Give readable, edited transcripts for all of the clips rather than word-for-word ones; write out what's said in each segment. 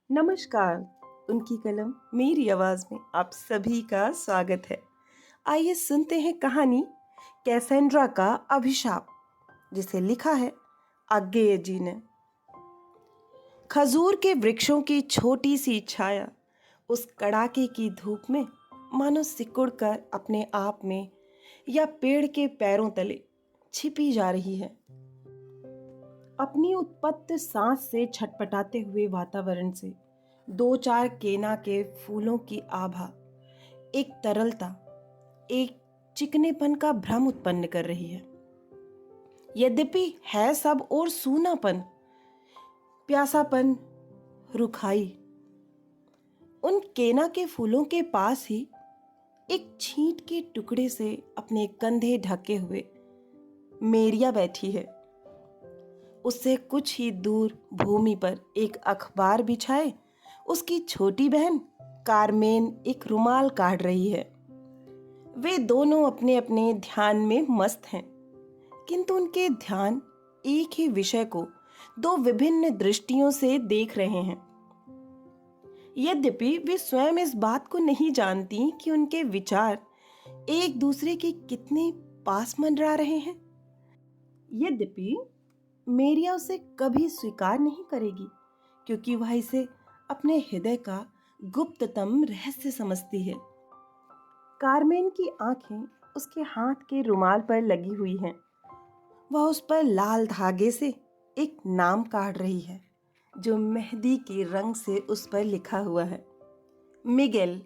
नमस्कार। उनकी कलम मेरी आवाज में आप सभी का स्वागत है। आइए सुनते हैं कहानी कैसेंड्रा का अभिशाप, जिसे लिखा है अज्ञेय जी ने। खजूर के वृक्षों की छोटी सी छाया उस कड़ाके की धूप में मानो सिकुड़ कर अपने आप में या पेड़ के पैरों तले छिपी जा रही है। अपनी उत्पत्त सांस से छटपटाते हुए वातावरण से दो चार केना के फूलों की आभा एक तरलता, एक चिकनेपन का भ्रम उत्पन्न कर रही है। यद्यपि है सब और सूनापन, प्यासापन, रुखाई। उन केना के फूलों के पास ही एक छींट के टुकड़े से अपने कंधे ढके हुए मेरिया बैठी है। उससे कुछ ही दूर भूमि पर एक अखबार बिछाए उसकी छोटी बहन कारमेन एक रुमाल काढ़ रही है। वे दोनों अपने अपने ध्यान में मस्त हैं, किंतु उनके ध्यान एक ही विषय को दो विभिन्न दृष्टियों से देख रहे हैं। यद्यपि वे स्वयं इस बात को नहीं जानती कि उनके विचार एक दूसरे के कितने पास मंडरा रहे हैं। यद्यपि मेरिया उसे कभी स्वीकार नहीं करेगी, क्योंकि वह इसे अपने हृदय का गुप्ततम रहस्य समझती है। कारमेन की आंखें उसके हाथ के रुमाल पर लगी हुई हैं। वह उस पर लाल धागे से एक नाम काढ़ रही है, जो मेहंदी के रंग से उस पर लिखा हुआ है, मिगेल।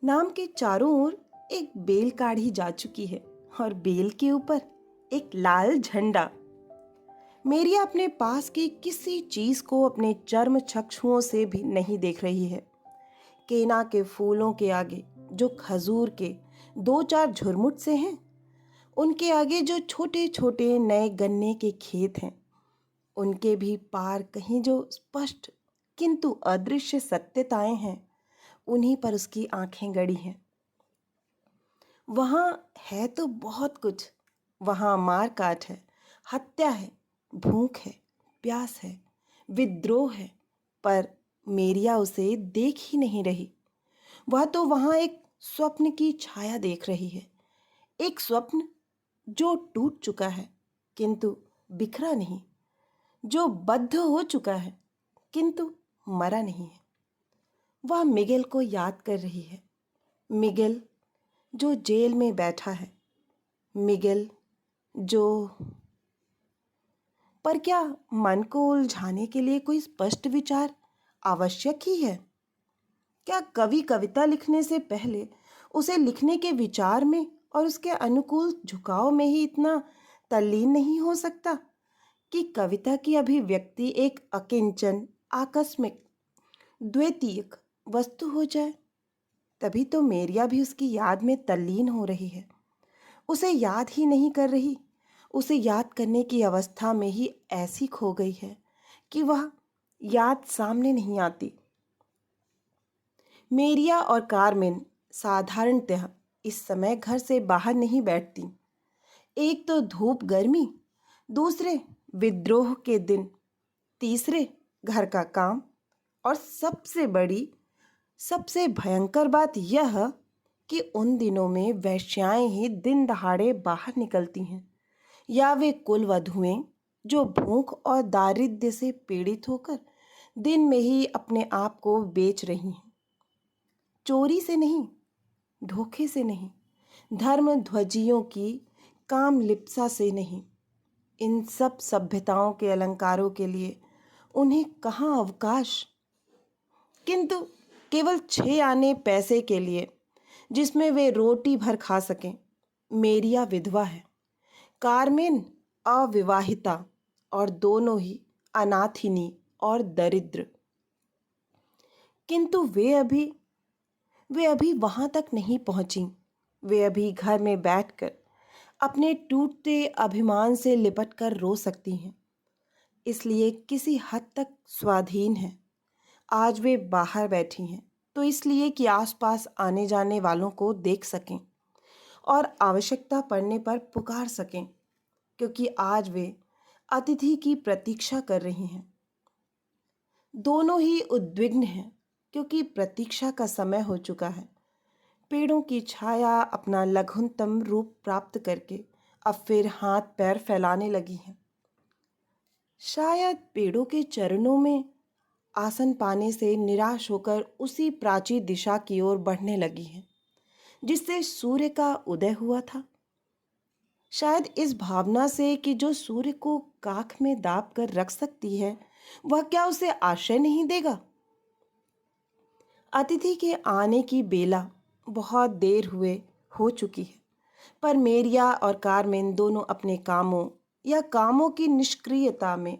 नाम के चारों ओर एक बेल काढ़ी जा चुकी है और बेल के ऊपर एक लाल झंडा। मेरिया अपने पास की किसी चीज को अपने चर्म चक्षुओं से भी नहीं देख रही है। केना के फूलों के आगे जो खजूर के दो चार झुरमुट से हैं, उनके आगे जो छोटे छोटे नए गन्ने के खेत हैं, उनके भी पार कहीं जो स्पष्ट किंतु अदृश्य सत्यताएं हैं, उन्हीं पर उसकी आंखें गड़ी हैं। वहां है तो बहुत कुछ। वहां मार काट है, हत्या है, भूख है, प्यास है, विद्रोह है, पर मेरिया उसे देख ही नहीं रही। वह तो वहां एक स्वप्न की छाया देख रही है। एक स्वप्न जो टूट चुका है किंतु बिखरा नहीं, जो बद्ध हो चुका है किंतु मरा नहीं है। वह मिगेल को याद कर रही है। मिगेल जो जेल में बैठा है, मिगेल जो। पर क्या मन को उलझाने के लिए कोई स्पष्ट विचार आवश्यक ही है? क्या कवि कविता लिखने से पहले उसे लिखने के विचार में और उसके अनुकूल झुकाव में ही इतना तल्लीन नहीं हो सकता कि कविता की अभिव्यक्ति एक अकिंचन, आकस्मिक, द्वितीयक वस्तु हो जाए? तभी तो मेरिया भी उसकी याद में तल्लीन हो रही है। उसे याद ही नहीं कर रही, उसे याद करने की अवस्था में ही ऐसी खो गई है कि वह याद सामने नहीं आती। मेरिया और कारमेन साधारणतः इस समय घर से बाहर नहीं बैठती। एक तो धूप गर्मी, दूसरे विद्रोह के दिन, तीसरे घर का काम, और सबसे बड़ी, सबसे भयंकर बात यह कि उन दिनों में वेश्याएं ही दिन दहाड़े बाहर निकलती हैं, या वे कुलवधुएं जो भूख और दारिद्र्य से पीड़ित होकर दिन में ही अपने आप को बेच रही हैं। चोरी से नहीं, धोखे से नहीं, धर्म ध्वजियों की काम लिप्सा से नहीं। इन सब सभ्यताओं के अलंकारों के लिए उन्हें कहाँ अवकाश? किंतु केवल 6 आने पैसे के लिए, जिसमें वे रोटी भर खा सकें। मेरिया विधवा है, कारमेन अविवाहिता, और दोनों ही अनाथिनी और दरिद्र। किंतु वे अभी वहां तक नहीं पहुंची। वे अभी घर में बैठकर अपने टूटते अभिमान से लिपट कर रो सकती हैं, इसलिए किसी हद तक स्वाधीन हैं। आज वे बाहर बैठी हैं तो इसलिए कि आसपास आने जाने वालों को देख सकें और आवश्यकता पड़ने पर पुकार सकें, क्योंकि आज वे अतिथि की प्रतीक्षा कर रही हैं। दोनों ही उद्विग्न हैं क्योंकि प्रतीक्षा का समय हो चुका है। पेड़ों की छाया अपना लघुतम रूप प्राप्त करके अब फिर हाथ पैर फैलाने लगी है। शायद पेड़ों के चरणों में आसन पाने से निराश होकर उसी प्राचीन दिशा की ओर बढ़ने लगी है जिससे सूर्य का उदय हुआ था। शायद इस भावना से कि जो सूर्य को काख में दाब कर रख सकती है, वह क्या उसे आश्रय नहीं देगा। अतिथि के आने की बेला बहुत देर हुए हो चुकी है, पर मेरिया और कारमेन दोनों अपने कामों या कामों की निष्क्रियता में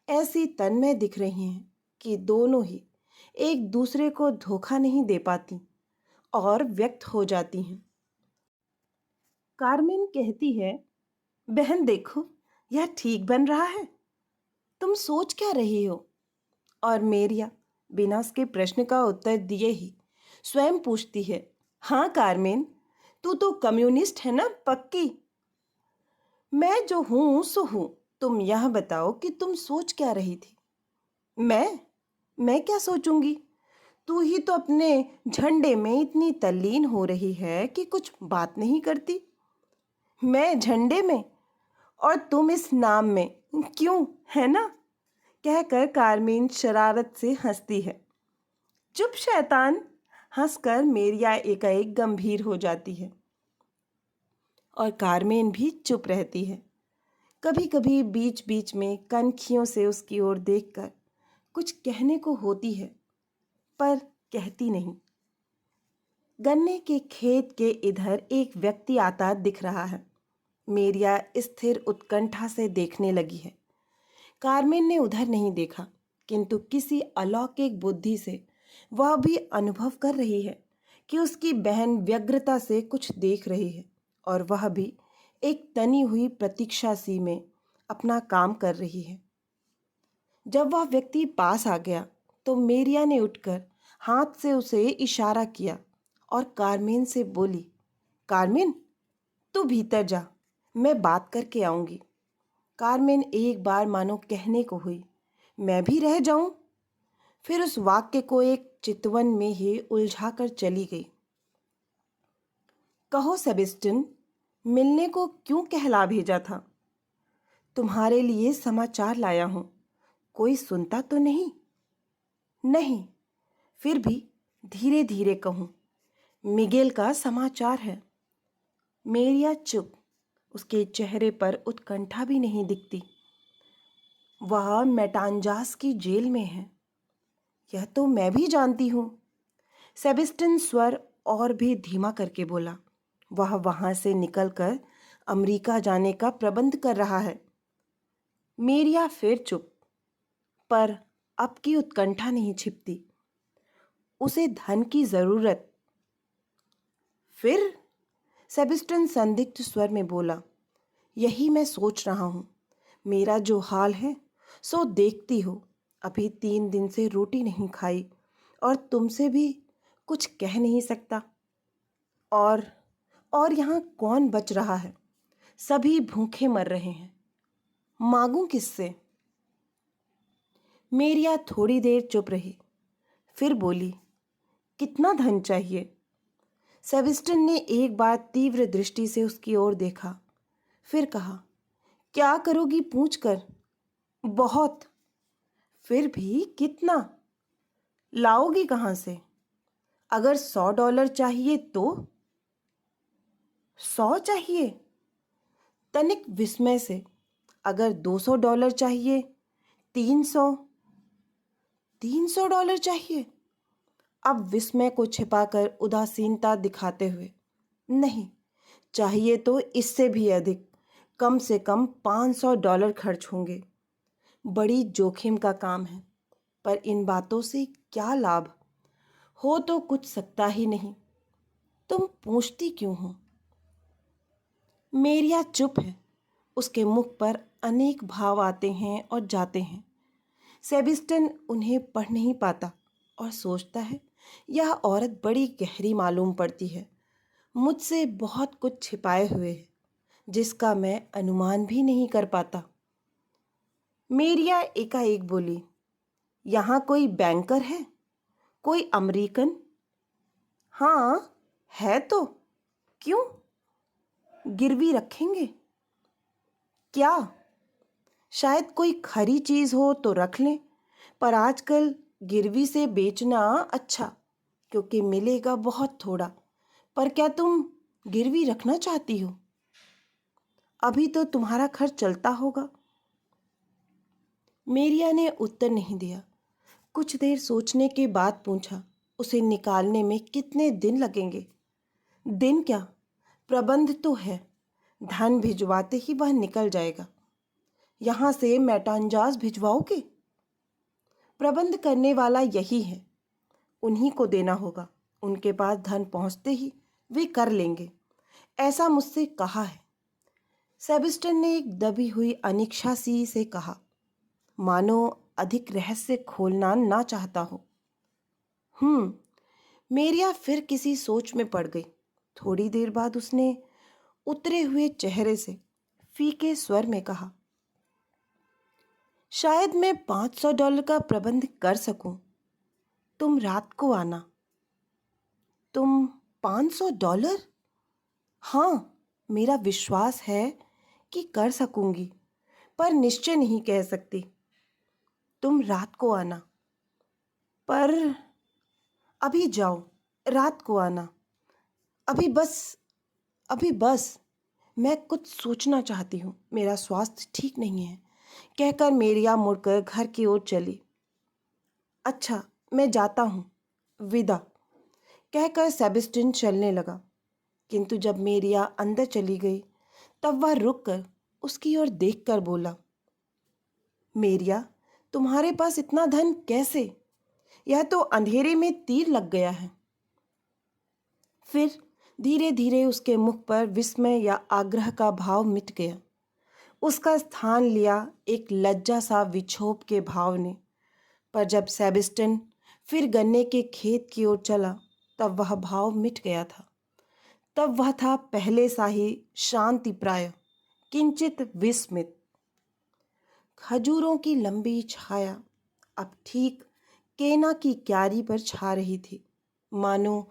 ऐसी तन्मय दिख रही हैं कि दोनों ही एक दूसरे को धोखा नहीं दे पाती और व्यक्त हो जाती हैं। कारमेन कहती है, बहन देखो, यह ठीक बन रहा है। तुम सोच क्या रही हो? और मेरिया बिना उसके प्रश्न का उत्तर दिए ही स्वयं पूछती है, हाँ कारमेन, तू तो कम्युनिस्ट है ना, पक्की। मैं जो हूं सो हूं। तुम यह बताओ कि तुम सोच क्या रही थी। मैं क्या सोचूंगी? तू ही तो अपने झंडे में इतनी तल्लीन हो रही है कि कुछ बात नहीं करती। मैं झंडे में और तुम इस नाम में, क्यों, है ना? कहकर कारमीन शरारत से हंसती है। चुप शैतान! हंसकर मेरिया एकाएक गंभीर हो जाती है और कारमेन भी चुप रहती है। कभी कभी बीच बीच में कनखियों से उसकी ओर देखकर कुछ कहने को होती है, पर कहती नहीं। गन्ने के खेत के इधर एक व्यक्ति आता दिख रहा है। मेरिया स्थिर उत्कंठा से देखने लगी है। कारमेन ने उधर नहीं देखा, किंतु किसी अलौकिक बुद्धि से वह भी अनुभव कर रही है कि उसकी बहन व्यग्रता से कुछ देख रही है और वह भी एक तनी हुई प्रतीक्षा सी में अपना काम कर रही है। जब वह व्यक्ति पास आ गया तो मेरिया ने उठकर हाथ से उसे इशारा किया और कारमेन से बोली, कारमेन, तू भीतर जा, मैं बात करके आऊंगी। कारमेन एक बार मानो कहने को हुई, मैं भी रह जाऊं, फिर उस वाक्य को एक चितवन में ही उलझा कर चली गई। कहो सेबेस्टियन, मिलने को क्यों कहला भेजा था? तुम्हारे लिए समाचार लाया हूं। कोई सुनता तो नहीं? नहीं, फिर भी धीरे धीरे कहूं, मिगेल का समाचार है। मेरिया चुप, उसके चेहरे पर उत्कंठा भी नहीं दिखती। वह मेटांजास की जेल में है। यह तो मैं भी जानती हूँ। सेबेस्टियन स्वर और भी धीमा करके बोला, वह वहां से निकलकर अमेरिका जाने का प्रबंध कर रहा है। मेरिया फिर चुप, पर अब की उत्कंठा नहीं छिपती। उसे धन की जरूरत। फिर सेबेस्टियन संदिग्ध स्वर में बोला, यही मैं सोच रहा हूं। मेरा जो हाल है सो देखती हो, अभी 3 दिन से रोटी नहीं खाई और तुमसे भी कुछ कह नहीं सकता। और और यहाँ कौन बच रहा है? सभी भूखे मर रहे हैं। मांगू किससे? मेरिया थोड़ी देर चुप रही, फिर बोली, कितना धन चाहिए? सेबेस्टियन ने एक बार तीव्र दृष्टि से उसकी ओर देखा, फिर कहा, क्या करोगी पूछकर? बहुत। फिर भी कितना? लाओगी कहां से? अगर $100 चाहिए तो? 100 चाहिए? तनिक विस्मय से, अगर $200 चाहिए? 300? $300 चाहिए? अब विस्मय को छिपाकर उदासीनता दिखाते हुए, नहीं, चाहिए तो इससे भी अधिक, कम से कम $500 खर्च होंगे। बड़ी जोखिम का काम है, पर इन बातों से क्या लाभ? हो तो कुछ सकता ही नहीं। तुम पूछती क्यों हो? मेरिया चुप है। उसके मुख पर अनेक भाव आते हैं और जाते हैं। सेबेस्टियन उन्हें पढ़ नहीं पाता और सोचता है, यह औरत बड़ी गहरी मालूम पड़ती है, मुझसे बहुत कुछ छिपाए हुए है जिसका मैं अनुमान भी नहीं कर पाता। मेरिया एकाएक बोली, यहाँ कोई बैंकर है? कोई अमेरिकन? हाँ, है तो। क्यों? गिरवी रखेंगे? क्या? शायद कोई खरी चीज हो तो रख लें, पर आजकल गिरवी से बेचना अच्छा, क्योंकि मिलेगा बहुत थोड़ा। पर क्या तुम गिरवी रखना चाहती हो? अभी तो तुम्हारा खर्च चलता होगा। मेरिया ने उत्तर नहीं दिया। कुछ देर सोचने के बाद पूछा, उसे निकालने में कितने दिन लगेंगे? दिन क्या, प्रबंध तो है। धन भिजवाते ही वह निकल जाएगा। यहाँ से मैटांजाज भिजवाओगे? प्रबंध करने वाला यही है, उन्हीं को देना होगा। उनके पास धन पहुँचते ही वे कर लेंगे, ऐसा मुझसे कहा है। सेबेस्टियन ने एक दबी हुई अनिच्छा सी से कहा, मानो अधिक रहस्य खोलना ना चाहता हो। मेरिया फिर किसी सोच में पड़ गई। थोड़ी देर बाद उसने उतरे हुए चेहरे से फीके स्वर में कहा, शायद मैं $500 का प्रबंध कर सकूं। तुम रात को आना। तुम $500? हाँ, मेरा विश्वास है कि कर सकूंगी, पर निश्चय नहीं कह सकती। तुम रात को आना। पर अभी जाओ, रात को आना। अभी बस मैं कुछ सोचना चाहती हूँ। मेरा स्वास्थ्य ठीक नहीं है, कहकर मेरिया मुड़कर घर की ओर चली। अच्छा, मैं जाता हूँ, विदा, कहकर सेबेस्टियन चलने लगा। किंतु जब मेरिया अंदर चली गई, तब वह रुककर उसकी ओर देखकर बोला, मेरिया, तुम्हारे पास इतना धन कैसे? यह तो अंधेरे में तीर लग गया है। फिर धीरे धीरे उसके मुख पर विस्मय या आग्रह का भाव मिट गया। उसका स्थान लिया एक लज्जा सा विक्षोभ के भाव ने। पर जब सेबेस्टियन फिर गन्ने के खेत की ओर चला, तब वह भाव मिट गया था। तब वह था पहले सा ही शांति प्राय, किंचित विस्मित। खजूरों की लंबी छाया अब ठीक केना की क्यारी पर छा रही थी, मानो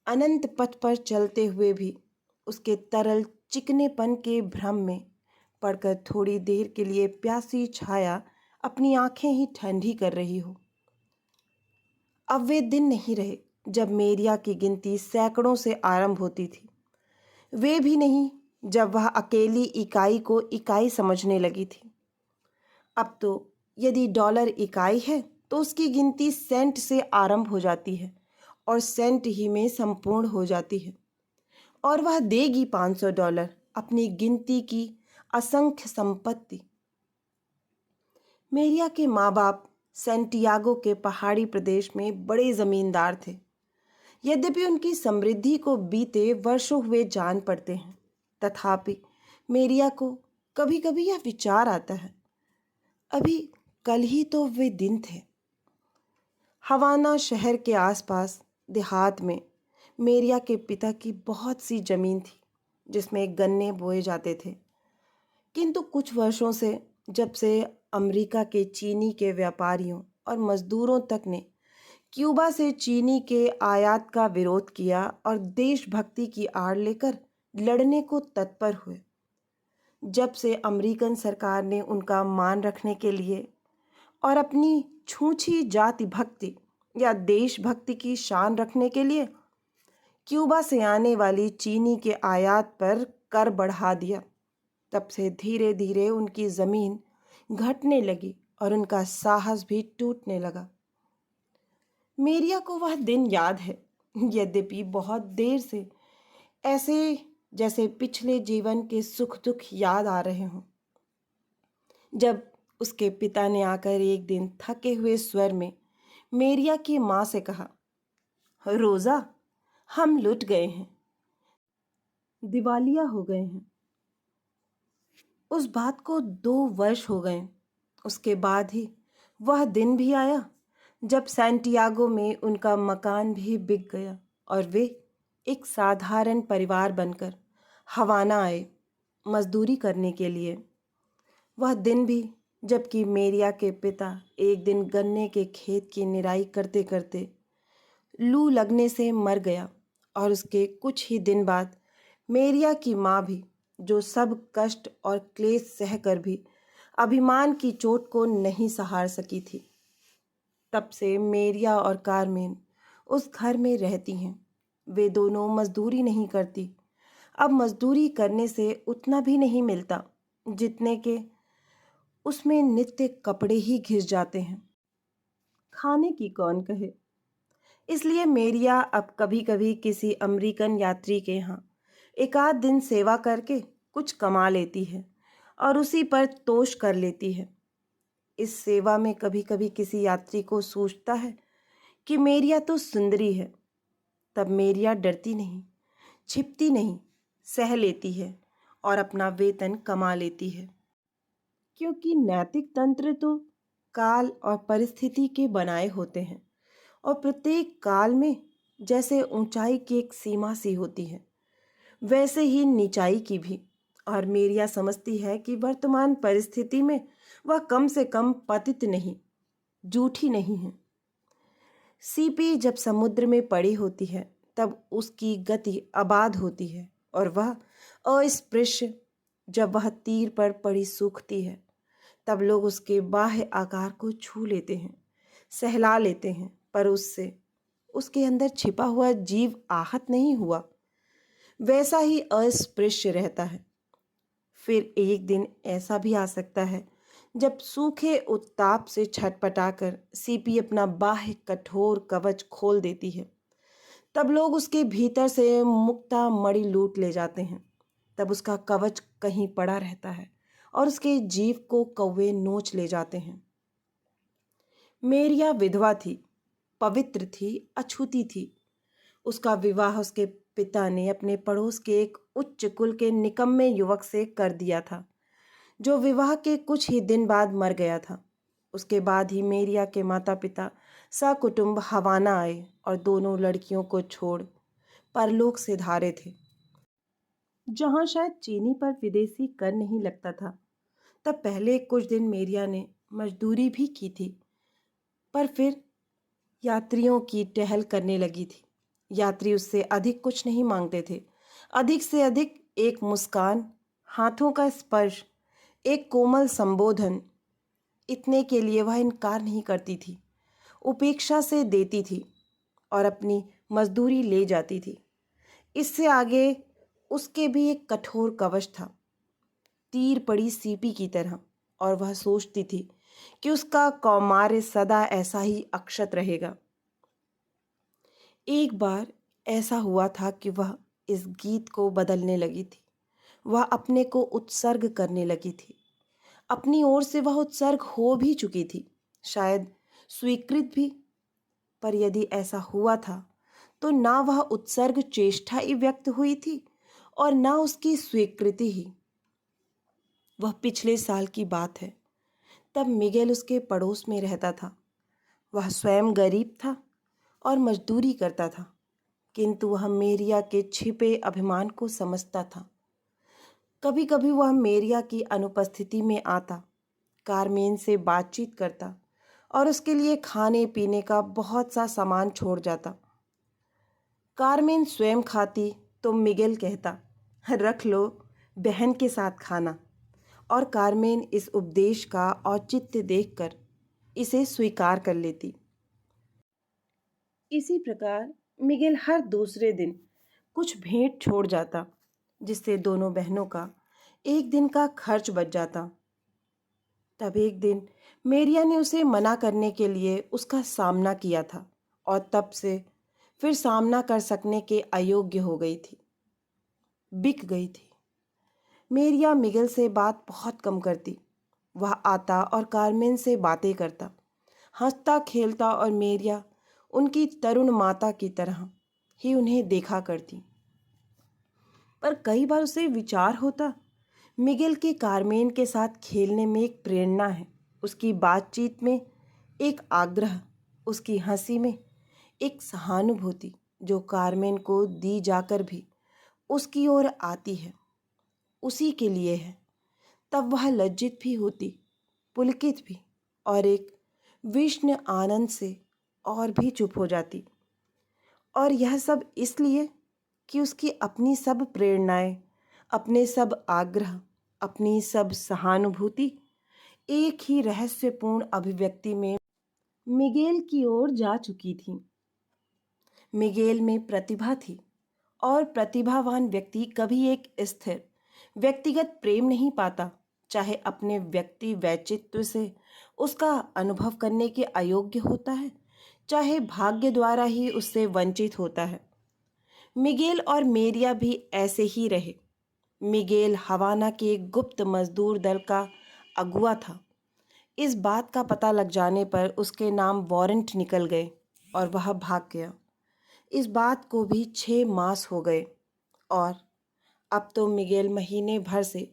अनंत पथ पर चलते हुए भी उसके तरल चिकनेपन के भ्रम में पड़कर थोड़ी देर के लिए प्यासी छाया अपनी आंखें ही ठंडी कर रही हो। अब वे दिन नहीं रहे जब मेरिया की गिनती सैकड़ों से आरंभ होती थी। वे भी नहीं जब वह अकेली इकाई को इकाई समझने लगी थी। अब तो यदि डॉलर इकाई है तो उसकी गिनती सेंट से आरंभ हो जाती है और सेंट ही में संपूर्ण हो जाती है। और वह देगी $500 अपनी गिनती की असंख्य संपत्ति। मेरिया के माँ बाप सैंटियागो के पहाड़ी प्रदेश में बड़े जमींदार थे। यद्यपि उनकी समृद्धि को बीते वर्षों हुए जान पड़ते हैं, तथापि मेरिया को कभी कभी यह विचार आता है, अभी कल ही तो वे दिन थे। हवाना शहर के आसपास देहात में मेरिया के पिता की बहुत सी जमीन थी, जिसमें गन्ने बोए जाते थे। किंतु कुछ वर्षों से, जब से अमेरिका के चीनी के व्यापारियों और मजदूरों तक ने क्यूबा से चीनी के आयात का विरोध किया और देशभक्ति की आड़ लेकर लड़ने को तत्पर हुए, जब से अमेरिकन सरकार ने उनका मान रखने के लिए और अपनी छूछी जाति भक्ति या देशभक्ति की शान रखने के लिए क्यूबा से आने वाली चीनी के आयात पर कर बढ़ा दिया, तब से धीरे धीरे उनकी ज़मीन घटने लगी और उनका साहस भी टूटने लगा। मेरिया को वह दिन याद है, यद्यपि बहुत देर से, ऐसे जैसे पिछले जीवन के सुख दुख याद आ रहे हों। जब उसके पिता ने आकर एक दिन थके हुए स्वर में मेरिया की माँ से कहा, रोज़ा, हम लुट गए हैं, दिवालिया हो गए हैं। उस बात को 2 वर्ष हो गए। उसके बाद ही वह दिन भी आया जब सैंटियागो में उनका मकान भी बिक गया और वे एक साधारण परिवार बनकर हवाना आए मजदूरी करने के लिए। वह दिन भी जबकि मेरिया के पिता एक दिन गन्ने के खेत की निराई करते करते लू लगने से मर गया और उसके कुछ ही दिन बाद मेरिया की माँ भी, जो सब कष्ट और क्लेश सहकर भी अभिमान की चोट को नहीं सहार सकी थी। तब से मेरिया और कारमेन उस घर में रहती हैं। वे दोनों मजदूरी नहीं करती। अब मजदूरी करने से उतना भी नहीं मिलता जितने के उसमें नित्य कपड़े ही घिस जाते हैं। खाने की कौन कहे। इसलिए मेरिया अब कभी कभी किसी अमेरिकन यात्री के यहाँ एक आध दिन सेवा करके कुछ कमा लेती है और उसी पर तोष कर लेती है। इस सेवा में कभी कभी किसी यात्री को सोचता है कि मेरिया तो सुंदरी है, तब मेरिया डरती नहीं, छिपती नहीं, सह लेती है और अपना वेतन कमा लेती है। क्योंकि नैतिक तंत्र तो काल और परिस्थिति के बनाए होते हैं और प्रत्येक काल में जैसे ऊंचाई की एक सीमा सी होती है, वैसे ही नीचाई की भी। और मेरिया समझती है कि वर्तमान परिस्थिति में वह कम से कम पतित नहीं, जूठी नहीं है। सीपी जब समुद्र में पड़ी होती है तब उसकी गति अबाध होती है और वह अस्पृश्य। जब वह तीर पर पड़ी सूखती है तब लोग उसके बाह्य आकार को छू लेते हैं, सहला लेते हैं, पर उससे उसके अंदर छिपा हुआ जीव आहत नहीं हुआ, वैसा ही अस्पृश्य रहता है। फिर एक दिन ऐसा भी आ सकता है जब सूखे उत्ताप से छटपटाकर सीपी अपना बाह्य कठोर कवच खोल देती है। तब लोग उसके भीतर से मुक्ता मणि लूट ले जाते हैं। तब उसका कवच कहीं पड़ा रहता है और उसके जीव को कौवे नोच ले जाते हैं। मेरिया विधवा थी, पवित्र थी, अछूती थी। उसका विवाह उसके पिता ने अपने पड़ोस के एक उच्च कुल के निकम्मे युवक से कर दिया था, जो विवाह के कुछ ही दिन बाद मर गया था। उसके बाद ही मेरिया के माता पिता सकुटुंब हवाना आए और दोनों लड़कियों को छोड़ परलोक से धारे थे। जहाँ शायद चीनी पर विदेशी कर नहीं लगता था, तब पहले कुछ दिन मेरिया ने मजदूरी भी की थी, पर फिर यात्रियों की टहल करने लगी थी। यात्री उससे अधिक कुछ नहीं मांगते थे। अधिक से अधिक एक मुस्कान, हाथों का स्पर्श, एक कोमल संबोधन, इतने के लिए वह इनकार नहीं करती थी, उपेक्षा से देती थी और अपनी मजदूरी ले जाती थी। इससे आगे उसके भी एक कठोर कवच था, तीर पड़ी सीपी की तरह, और वह सोचती थी कि उसका कौमार्य सदा ऐसा ही अक्षत रहेगा। एक बार ऐसा हुआ था कि वह इस गीत को बदलने लगी थी। वह अपने को उत्सर्ग करने लगी थी। अपनी ओर से वह उत्सर्ग हो भी चुकी थी, शायद स्वीकृत भी। पर यदि ऐसा हुआ था तो ना वह उत्सर्ग चेष्टा ही व्यक्त हुई थी और ना उसकी स्वीकृति ही। वह पिछले साल की बात है। तब मिगेल उसके पड़ोस में रहता था। वह स्वयं गरीब था और मजदूरी करता था, किंतु वह मेरिया के छिपे अभिमान को समझता था। कभी कभी वह मेरिया की अनुपस्थिति में आता, कारमेन से बातचीत करता और उसके लिए खाने पीने का बहुत सा सामान छोड़ जाता। कारमेन स्वयं खाती तो मिगेल कहता, रख लो बहन के साथ खाना, और कारमेन इस उपदेश का औचित्य देखकर इसे स्वीकार कर लेती। इसी प्रकार मिगेल हर दूसरे दिन कुछ भेंट छोड़ जाता, जिससे दोनों बहनों का एक दिन का खर्च बच जाता। तब एक दिन मेरिया ने उसे मना करने के लिए उसका सामना किया था और तब से फिर सामना कर सकने के अयोग्य हो गई थी, बिक गई थी। मेरिया मिगेल से बात बहुत कम करती। वह आता और कारमेन से बातें करता, हंसता खेलता, और मेरिया उनकी तरुण माता की तरह ही उन्हें देखा करती। पर कई बार उसे विचार होता, मिगेल के कारमेन के साथ खेलने में एक प्रेरणा है, उसकी बातचीत में एक आग्रह, उसकी हंसी में एक सहानुभूति जो कारमेन को दी जाकर भी उसकी ओर आती है, उसी के लिए है। तब वह लज्जित भी होती, पुलकित भी और एक विष्णु आनंद से और भी चुप हो जाती। और यह सब इसलिए कि उसकी अपनी सब प्रेरणाएं, अपने सब आग्रह, अपनी सब सहानुभूति एक ही रहस्यपूर्ण अभिव्यक्ति में मिगेल की ओर जा चुकी थी। मिगेल में प्रतिभा थी और प्रतिभावान व्यक्ति कभी एक स्थिर व्यक्तिगत प्रेम नहीं पाता, चाहे अपने व्यक्ति वैचित्र्य से उसका अनुभव करने के अयोग्य होता है, चाहे भाग्य द्वारा ही उससे वंचित होता है। मिगेल और मेरिया भी ऐसे ही रहे। मिगेल हवाना के एक गुप्त मजदूर दल का अगुआ था। इस बात का पता लग जाने पर उसके नाम वारंट निकल गए और वह भाग गया। इस बात को भी 6 मास हो गए और अब तो मिगेल महीने भर से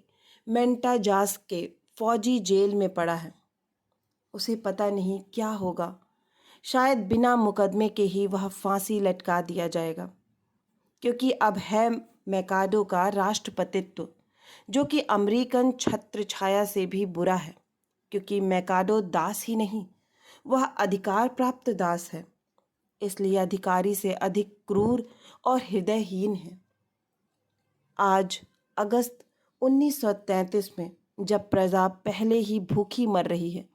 मेंटाजास के फौजी जेल में पड़ा है। उसे पता नहीं क्या होगा, शायद बिना मुकदमे के ही वह फांसी लटका दिया जाएगा, क्योंकि अब है मैकाडो का राष्ट्रपतित्व, जो कि अमेरिकन छत्र छाया से भी बुरा है, क्योंकि मैकाडो दास ही नहीं, वह अधिकार प्राप्त दास है, इसलिए अधिकारी से अधिक क्रूर और हृदयहीन है। आज अगस्त 1933 में जब प्रजा पहले ही भूखी मर रही है,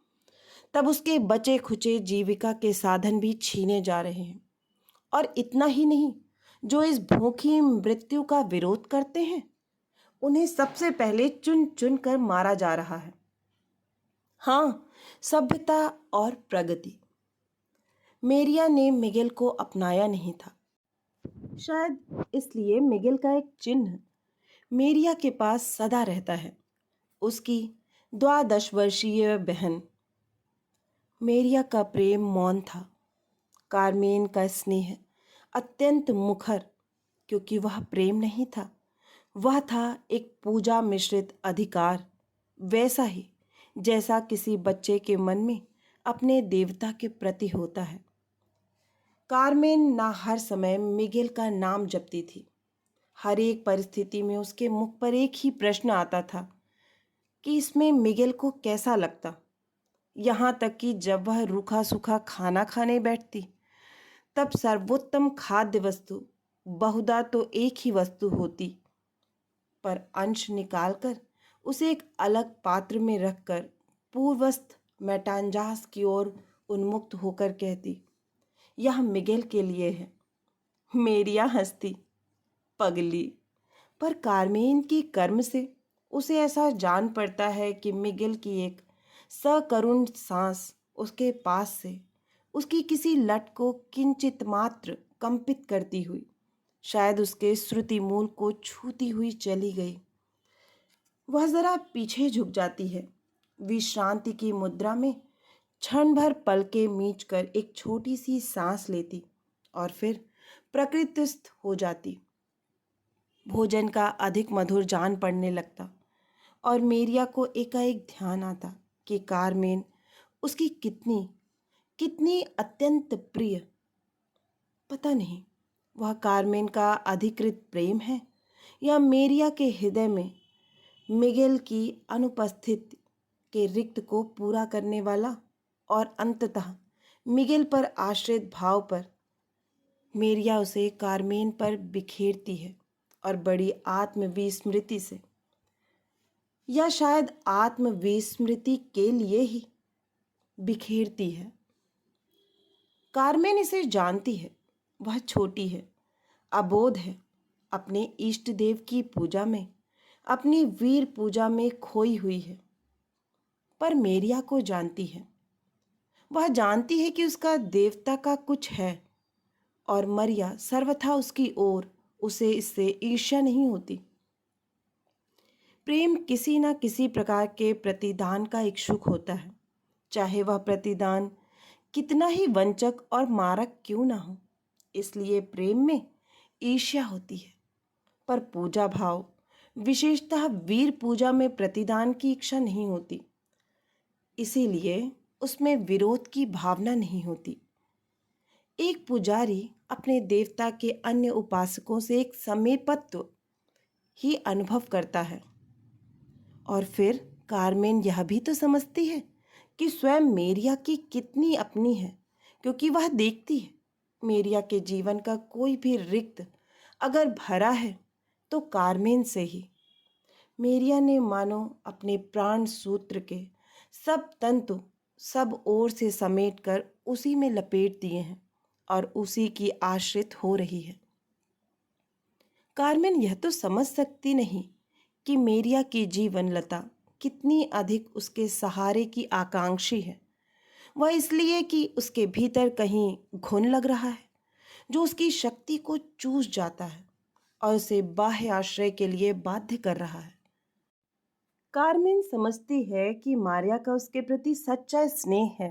तब उसके बचे खुचे जीविका के साधन भी छीने जा रहे हैं। और इतना ही नहीं, जो इस भूखी मृत्यु का विरोध करते हैं, उन्हें सबसे पहले चुन चुन कर मारा जा रहा है। हाँ, सभ्यता और प्रगति। मेरिया ने मिगेल को अपनाया नहीं था, शायद इसलिए मिगेल का एक चिन्ह मेरिया के पास सदा रहता है, उसकी 12 वर्षीय बहन। मेरिया का प्रेम मौन था, कार्मेन का स्नेह अत्यंत मुखर, क्योंकि वह प्रेम नहीं था, वह था एक पूजा मिश्रित अधिकार, वैसा ही जैसा किसी बच्चे के मन में अपने देवता के प्रति होता है। कार्मेन ना हर समय मिगेल का नाम जपती थी। हर एक परिस्थिति में उसके मुख पर एक ही प्रश्न आता था कि इसमें मिगेल को कैसा लगता। यहाँ तक कि जब वह रूखा सूखा खाना खाने बैठती, तब सर्वोत्तम खाद्य वस्तु बहुधा तो एक ही वस्तु होती, पर अंश निकालकर उसे एक अलग पात्र में रखकर पूर्वस्थ मेटांजास की ओर उन्मुक्त होकर कहती, यह मिगेल के लिए है। मेरिया हंसती, पगली। पर कार्मेन की कर्म से उसे ऐसा जान पड़ता है कि मिगेल की एक सकरुण सांस उसके पास से उसकी किसी लट को किंचित मात्र कंपित करती हुई शायद उसके श्रुति मूल को छूती हुई चली गई। वह जरा पीछे झुक जाती है, विश्रांति की मुद्रा में क्षण भर पलके मींचकर एक छोटी सी सांस लेती और फिर प्रकृतिस्थ हो जाती। भोजन का अधिक मधुर जान पड़ने लगता और मेरिया को एकाएक ध्यान आता कि कार्मेन उसकी कितनी कितनी अत्यंत प्रिय। पता नहीं वह कार्मेन का अधिकृत प्रेम है या मेरिया के हृदय में मिगेल की अनुपस्थिति के रिक्त को पूरा करने वाला, और अंततः मिगेल पर आश्रित भाव पर मेरिया उसे कार्मेन पर बिखेरती है और बड़ी आत्मविस्मृति से, या शायद आत्मविस्मृति के लिए ही बिखेरती है। कार्मेन इसे जानती है, वह छोटी है, अबोध है, अपने इष्ट देव की पूजा में, अपनी वीर पूजा में खोई हुई है। पर मेरिया को जानती है, वह जानती है कि उसका देवता का कुछ है और मरिया सर्वथा उसकी ओर उसे इससे ईर्ष्या नहीं होती। प्रेम किसी न किसी प्रकार के प्रतिदान का इच्छुक होता है, चाहे वह प्रतिदान कितना ही वंचक और मारक क्यों ना हो। इसलिए प्रेम में ईर्ष्या होती है, पर पूजा भाव, विशेषतः वीर पूजा में प्रतिदान की इच्छा नहीं होती, इसीलिए उसमें विरोध की भावना नहीं होती। एक पुजारी अपने देवता के अन्य उपासकों से एक समीपत्व ही अनुभव करता है। और फिर कार्मेन यह भी तो समझती है कि स्वयं मेरिया की कितनी अपनी है, क्योंकि वह देखती है मेरिया के जीवन का कोई भी रिक्त अगर भरा है तो कारमेन से ही। मेरिया ने मानो अपने प्राण सूत्र के सब तंतु सब ओर से समेटकर उसी में लपेट दिए हैं और उसी की आश्रित हो रही है। कारमेन यह तो समझ सकती नहीं कि मेरिया की जीवन लता कितनी अधिक उसके सहारे की आकांक्षी है। वह इसलिए कि उसके भीतर कहीं घुन लग रहा है जो उसकी शक्ति को चूस जाता है और उसे बाह्य आश्रय के लिए बाध्य कर रहा है। कारमेन समझती है कि मारिया का उसके प्रति सच्चा स्नेह है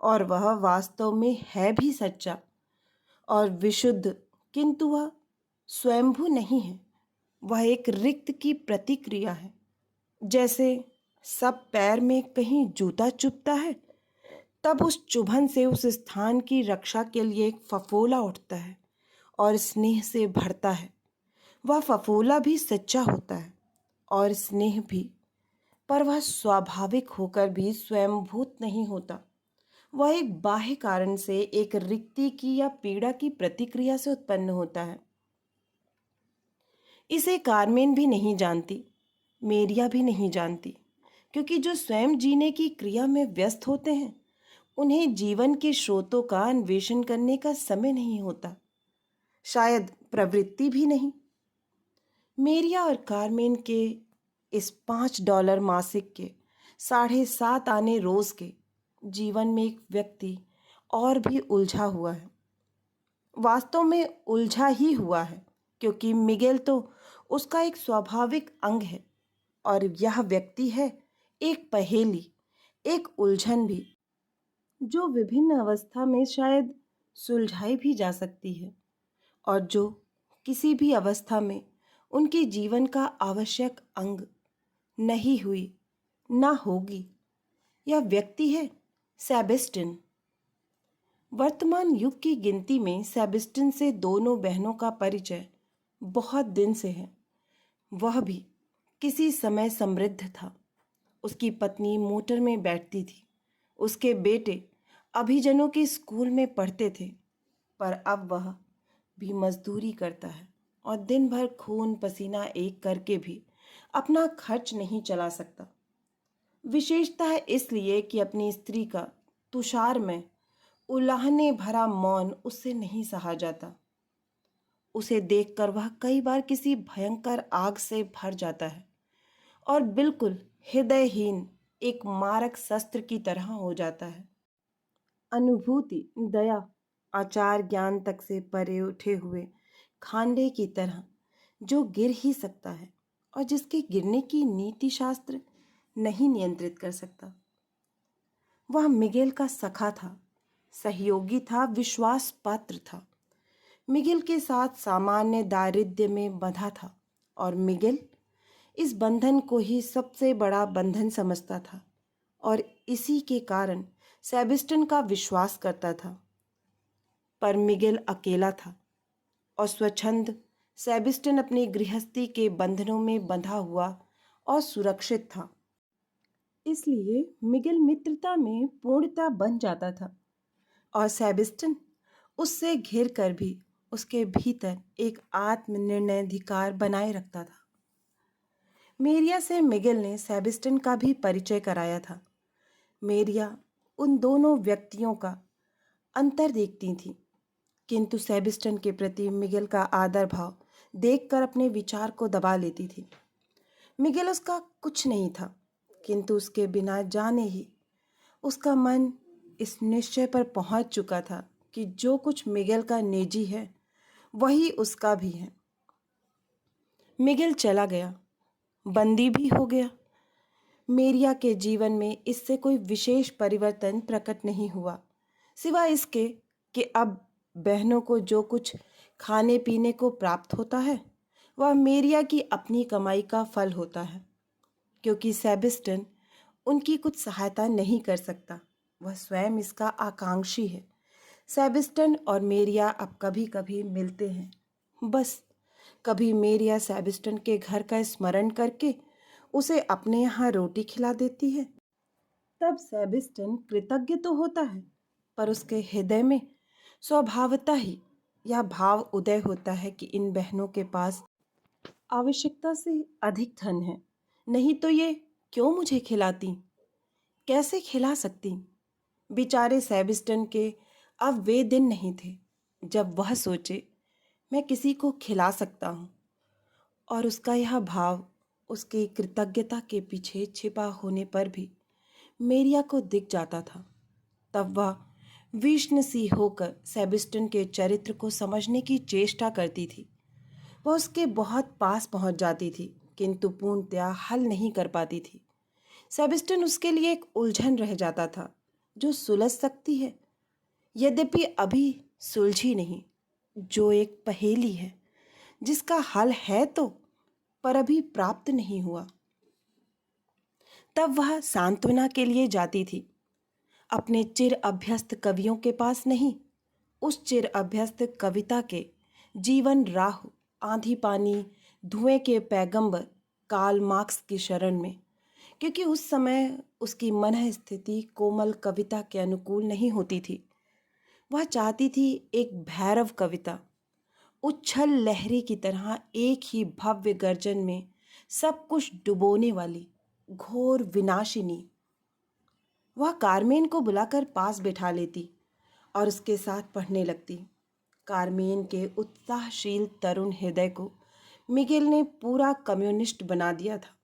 और वह वास्तव में है भी सच्चा और विशुद्ध, किंतु वह स्वयंभू नहीं है। वह एक रिक्त की प्रतिक्रिया है। जैसे सब पैर में कहीं जूता चुभता है, तब उस चुभन से उस स्थान की रक्षा के लिए एक फफोला उठता है और स्नेह से भरता है। वह फफोला भी सच्चा होता है और स्नेह भी, पर वह स्वाभाविक होकर भी स्वयंभूत नहीं होता। वह एक बाह्य कारण से, एक रिक्ति की या पीड़ा की प्रतिक्रिया से उत्पन्न होता है। इसे कारमेन भी नहीं जानती, मेरिया भी नहीं जानती, क्योंकि जो स्वयं जीने की क्रिया में व्यस्त होते हैं उन्हें जीवन के स्रोतों का अन्वेषण करने का समय नहीं होता, शायद प्रवृत्ति भी नहीं। मेरिया और कारमेन के इस $5 मासिक के 7.5 आने रोज के जीवन में एक व्यक्ति और भी उलझा हुआ है। वास्तव में उलझा ही हुआ है, क्योंकि मिगेल तो उसका एक स्वाभाविक अंग है और यह व्यक्ति है एक पहेली, एक उलझन भी, जो विभिन्न अवस्था में शायद सुलझाई भी जा सकती है और जो किसी भी अवस्था में उनके जीवन का आवश्यक अंग नहीं हुई, ना होगी। यह व्यक्ति है सेबेस्टिन। वर्तमान युग की गिनती में सेबेस्टिन से दोनों बहनों का परिचय बहुत दिन से है। वह भी किसी समय समृद्ध था। उसकी पत्नी मोटर में बैठती थी, उसके बेटे अभिजनों के स्कूल में पढ़ते थे, पर अब वह भी मजदूरी करता है और दिन भर खून पसीना एक करके भी अपना खर्च नहीं चला सकता। विशेषतः इसलिए कि अपनी स्त्री का तुषार में उलाहने भरा मौन उससे नहीं सहा जाता। उसे देखकर वह कई बार किसी भयंकर आग से भर जाता है और बिल्कुल हृदयहीन एक मारक शस्त्र की तरह हो जाता है। अनुभूति, दया, आचार ज्ञान तक से परे उठे हुए खांडे की तरह जो गिर ही सकता है और जिसके गिरने की नीति शास्त्र नहीं नियंत्रित कर सकता। वह मिगेल का सखा था, सहयोगी था, विश्वास पात्र था। मिगेल के साथ सामान्य दारिद्र्य में बंधा था और मिगेल इस बंधन को ही सबसे बड़ा बंधन समझता था और इसी के कारण सेबेस्टियन का विश्वास करता था। पर मिगेल अकेला था और स्वच्छंद सेबेस्टियन अपनी गृहस्थी के बंधनों में बंधा हुआ और सुरक्षित था। इसलिए मिगेल मित्रता में पूर्णता बन जाता था और सेबेस्टियन उससे घिर कर भी उसके भीतर एक आत्मनिर्णयाधिकार बनाए रखता था। मेरिया से मिगेल ने सेबेस्टियन का भी परिचय कराया था। मेरिया उन दोनों व्यक्तियों का अंतर देखती थी, किंतु सेबेस्टियन के प्रति मिगेल का आदर भाव देखकर अपने विचार को दबा लेती थी। मिगेल उसका कुछ नहीं था, किंतु उसके बिना जाने ही उसका मन इस निश्चय पर पहुंच चुका था कि जो कुछ मिगेल का निजी है वही उसका भी है। मिगेल चला गया, बंदी भी हो गया। मेरिया के जीवन में इससे कोई विशेष परिवर्तन प्रकट नहीं हुआ, सिवाय इसके कि अब बहनों को जो कुछ खाने पीने को प्राप्त होता है वह मेरिया की अपनी कमाई का फल होता है, क्योंकि सेबेस्टियन उनकी कुछ सहायता नहीं कर सकता। वह स्वयं इसका आकांक्षी है। सेबेस्टियन और मेरिया अब कभी कभी मिलते हैं, बस कभी मेरिया सेबेस्टियन के घर का स्मरण करके उसे अपने यहाँ रोटी खिला देती है, तब सेबिस्टन कृतज्ञ तो होता है, पर उसके हृदय में स्वभावतः ही यह भाव उदय होता है कि इन बहनों के पास आवश्यकता से अधिक धन है, नहीं तो ये क्यों मुझे खिलाती, कैसे खिला सकती। बेचारे सेबिस्टन के अब वे दिन नहीं थे जब वह सोचे मैं किसी को खिला सकता हूँ, और उसका यह भाव उसकी कृतज्ञता के पीछे छिपा होने पर भी मेरिया को दिख जाता था। तब वह विष्ण सी होकर सेबिस्टन के चरित्र को समझने की चेष्टा करती थी। वह उसके बहुत पास पहुंच जाती थी, किंतु पूर्णतया हल नहीं कर पाती थी। सेबिस्टन उसके लिए एक उलझन रह जाता था जो सुलझ सकती है, यद्यपि अभी सुलझी नहीं, जो एक पहेली है जिसका हल है तो, पर अभी प्राप्त नहीं हुआ। तब वह सांत्वना के लिए जाती थी, अपने चिर अभ्यस्त कवियों के पास नहीं, उस चिर अभ्यस्त कविता के जीवन राह, आंधी पानी, धुएं के पैगंबर कार्ल मार्क्स की शरण में, क्योंकि उस समय उसकी मन स्थिति कोमल कविता के अनुकूल नहीं होती थी। वह चाहती थी एक भैरव कविता, उच्छल लहरी की तरह एक ही भव्य गर्जन में सब कुछ डुबोने वाली, घोर विनाशिनी। वह कारमेन को बुलाकर पास बैठा लेती और उसके साथ पढ़ने लगती। कारमेन के उत्साहशील तरुण हृदय को मिगेल ने पूरा कम्युनिस्ट बना दिया था।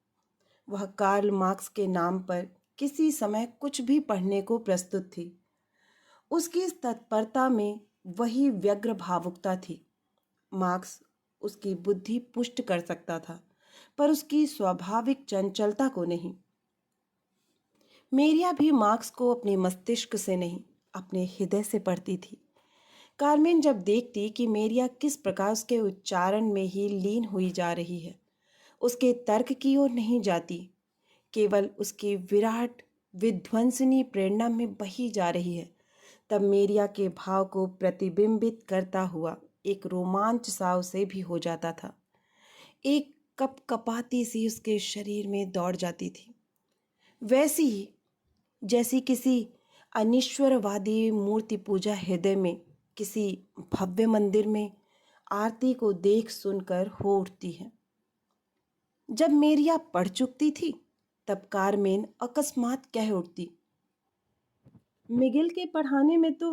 वह कार्ल मार्क्स के नाम पर किसी समय कुछ भी पढ़ने को प्रस्तुत थी। उसकी इस तत्परता में वही व्यग्र भावुकता थी। मार्क्स उसकी बुद्धि पुष्ट कर सकता था, पर उसकी स्वाभाविक चंचलता को नहीं। मेरिया भी मार्क्स को अपने मस्तिष्क से नहीं, अपने हृदय से पढ़ती थी। कारमेन जब देखती कि मेरिया किस प्रकार उसके उच्चारण में ही लीन हुई जा रही है, उसके तर्क की ओर नहीं जाती, केवल उसकी विराट विध्वंसनी प्रेरणा में बही जा रही है, तब मेरिया के भाव को प्रतिबिंबित करता हुआ एक रोमांच सा उसे भी हो जाता था। एक कपकपाती सी उसके शरीर में दौड़ जाती थी, वैसी ही जैसी किसी अनिश्वरवादी मूर्ति पूजा हृदय में किसी भव्य मंदिर में आरती को देख सुनकर हो उठती है। जब मेरिया पढ़ चुकती थी, तब कारमेन अकस्मात कह उठती, मिगिल के पढ़ाने में तो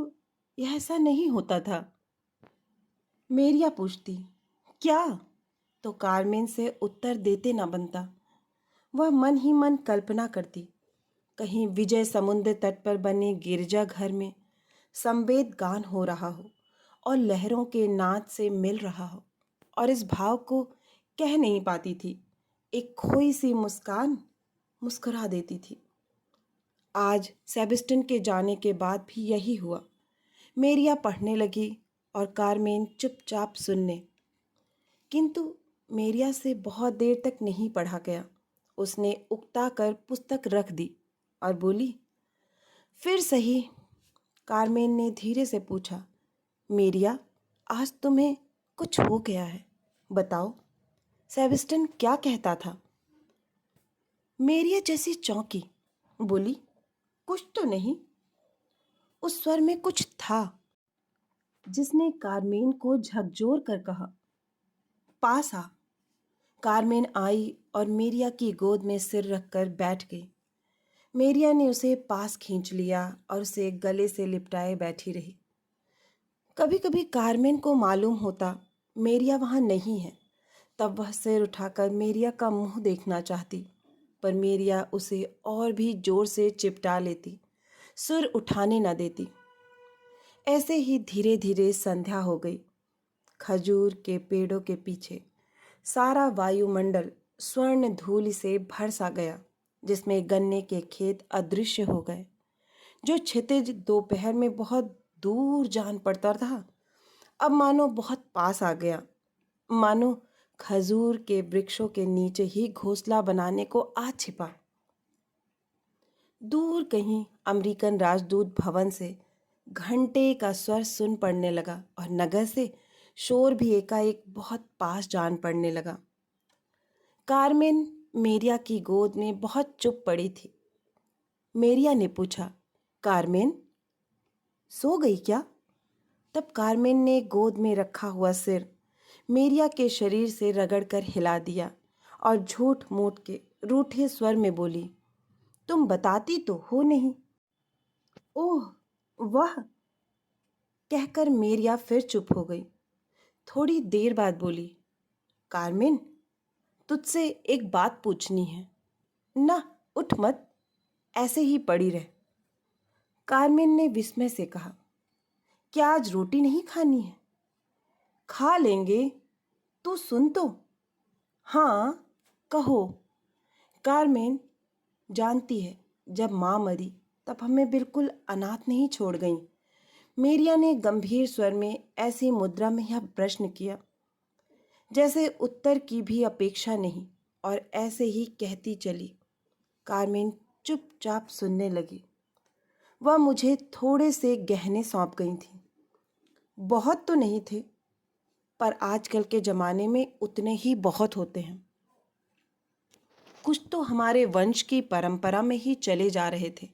यह ऐसा नहीं होता था। मेरिया पूछती, क्या? तो कारमेन से उत्तर देते ना बनता। वह मन ही मन कल्पना करती, कहीं विजय समुद्र तट पर बने गिरजाघर में संवेद गान हो रहा हो और लहरों के नाद से मिल रहा हो, और इस भाव को कह नहीं पाती थी, एक खोई सी मुस्कान मुस्कुरा देती थी। आज सेबिस्टन के जाने के बाद भी यही हुआ। मेरिया पढ़ने लगी और कारमेन चुपचाप सुनने, किंतु मेरिया से बहुत देर तक नहीं पढ़ा गया। उसने उकता कर पुस्तक रख दी और बोली, फिर सही। कारमेन ने धीरे से पूछा, मेरिया, आज तुम्हें कुछ हो गया है, बताओ, सेबिस्टन क्या कहता था? मेरिया जैसी चौंकी, बोली, कुछ तो नहीं। उस स्वर में कुछ था जिसने कारमेन को झकझोर कर कहा, पास आ। कारमेन आई और मेरिया की गोद में सिर रखकर बैठ गई। मेरिया ने उसे पास खींच लिया और उसे गले से लिपटाए बैठी रही। कभी कभी कारमेन को मालूम होता मेरिया वहाँ नहीं है, तब वह सिर उठाकर मेरिया का मुंह देखना चाहती, पर मेरिया उसे और भी जोर से चिपटा लेती, सिर उठाने न देती। ऐसे ही धीरे धीरे संध्या हो गई। खजूर के पेड़ों के पीछे सारा वायुमंडल स्वर्ण धूलि से भर सा गया, जिसमें गन्ने के खेत अदृश्य हो गए। जो क्षितिज दोपहर में बहुत दूर जान पड़ता था, अब मानो बहुत पास आ गया, मानो खजूर के वृक्षों के नीचे ही घोंसला बनाने को आ छिपा। दूर कहीं अमेरिकन राजदूत भवन से घंटे का स्वर सुन पड़ने लगा और नगर से शोर भी एकाएक बहुत पास जान पड़ने लगा। कारमेन मेरिया की गोद में बहुत चुप पड़ी थी। मेरिया ने पूछा। कारमेन सो गई क्या? तब कारमेन ने गोद में रखा हुआ सिर मेरिया के शरीर से रगड़कर हिला दिया और झूठ मूठ के रूठे स्वर में बोली, तुम बताती तो हो नहीं। ओह वाह, कहकर मेरिया फिर चुप हो गई। थोड़ी देर बाद बोली, कारमेन तुझसे एक बात पूछनी है। ना, उठ मत, ऐसे ही पड़ी रह। कारमेन ने विस्मय से कहा, क्या आज रोटी नहीं खानी है? खा लेंगे, तू सुन तो। हाँ कहो। कारमेन जानती है, जब माँ मरी तब हमें बिल्कुल अनाथ नहीं छोड़ गईं। मेरिया ने गंभीर स्वर में ऐसी मुद्रा में यह प्रश्न किया जैसे उत्तर की भी अपेक्षा नहीं, और ऐसे ही कहती चली। कारमेन चुपचाप सुनने लगी। वह मुझे थोड़े से गहने सौंप गई थी। बहुत तो नहीं थे, पर आजकल के ज़माने में उतने ही बहुत होते हैं। कुछ तो हमारे वंश की परंपरा में ही चले जा रहे थे।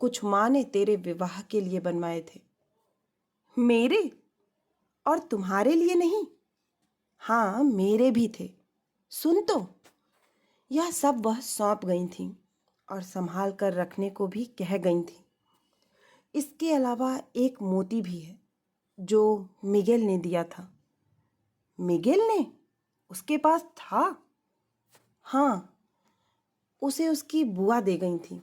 कुछ माँ ने तेरे विवाह के लिए बनवाए थे। मेरे और तुम्हारे लिए नहीं? हाँ, मेरे भी थे। सुन तो। यह सब वह सौंप गई थीं और संभाल कर रखने को भी कह गई थीं। इसके अलावा एक मोती भी है जो मिगेल ने दिया था। मिगेल ने? उसके पास था? हाँ, उसे उसकी बुआ दे गई थी।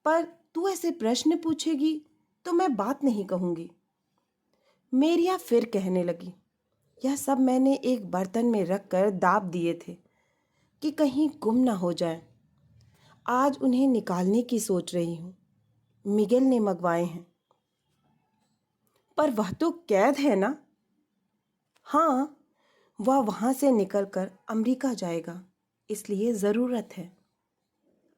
पर तू ऐसे प्रश्न पूछेगी तो मैं बात नहीं कहूँगी। मेरिया फिर कहने लगी, यह सब मैंने एक बर्तन में रख कर दाब दिए थे कि कहीं गुम ना हो जाए। आज उन्हें निकालने की सोच रही हूँ। मिगेल ने मंगवाए हैं। पर वह तो कैद है ना? हाँ, वह वहाँ से निकलकर अमेरिका जाएगा, इसलिए ज़रूरत है।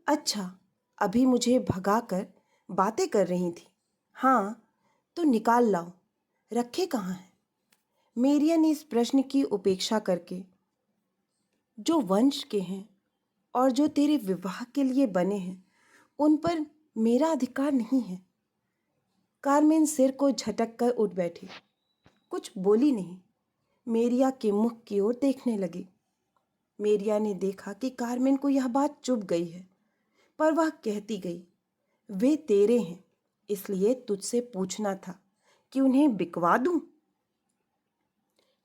अच्छा, अभी मुझे भगाकर बातें कर रही थी। हाँ, तो निकाल लाओ। रखे कहाँ हैं? मेरिया ने इस प्रश्न की उपेक्षा करके, जो वंश के हैं और जो तेरे विवाह के लिए बने हैं, उन पर मेरा अधिकार नहीं है। कारमेन सिर को झटक कर उठ बैठी। कुछ बोली नहीं। मेरिया के मुख की ओर देखने लगी। मेरिया ने देखा कि कारमेन को यह बात चुभ गई है, पर वह कहती गई, वे तेरे हैं, इसलिए तुझसे पूछना था कि उन्हें बिकवा दूं।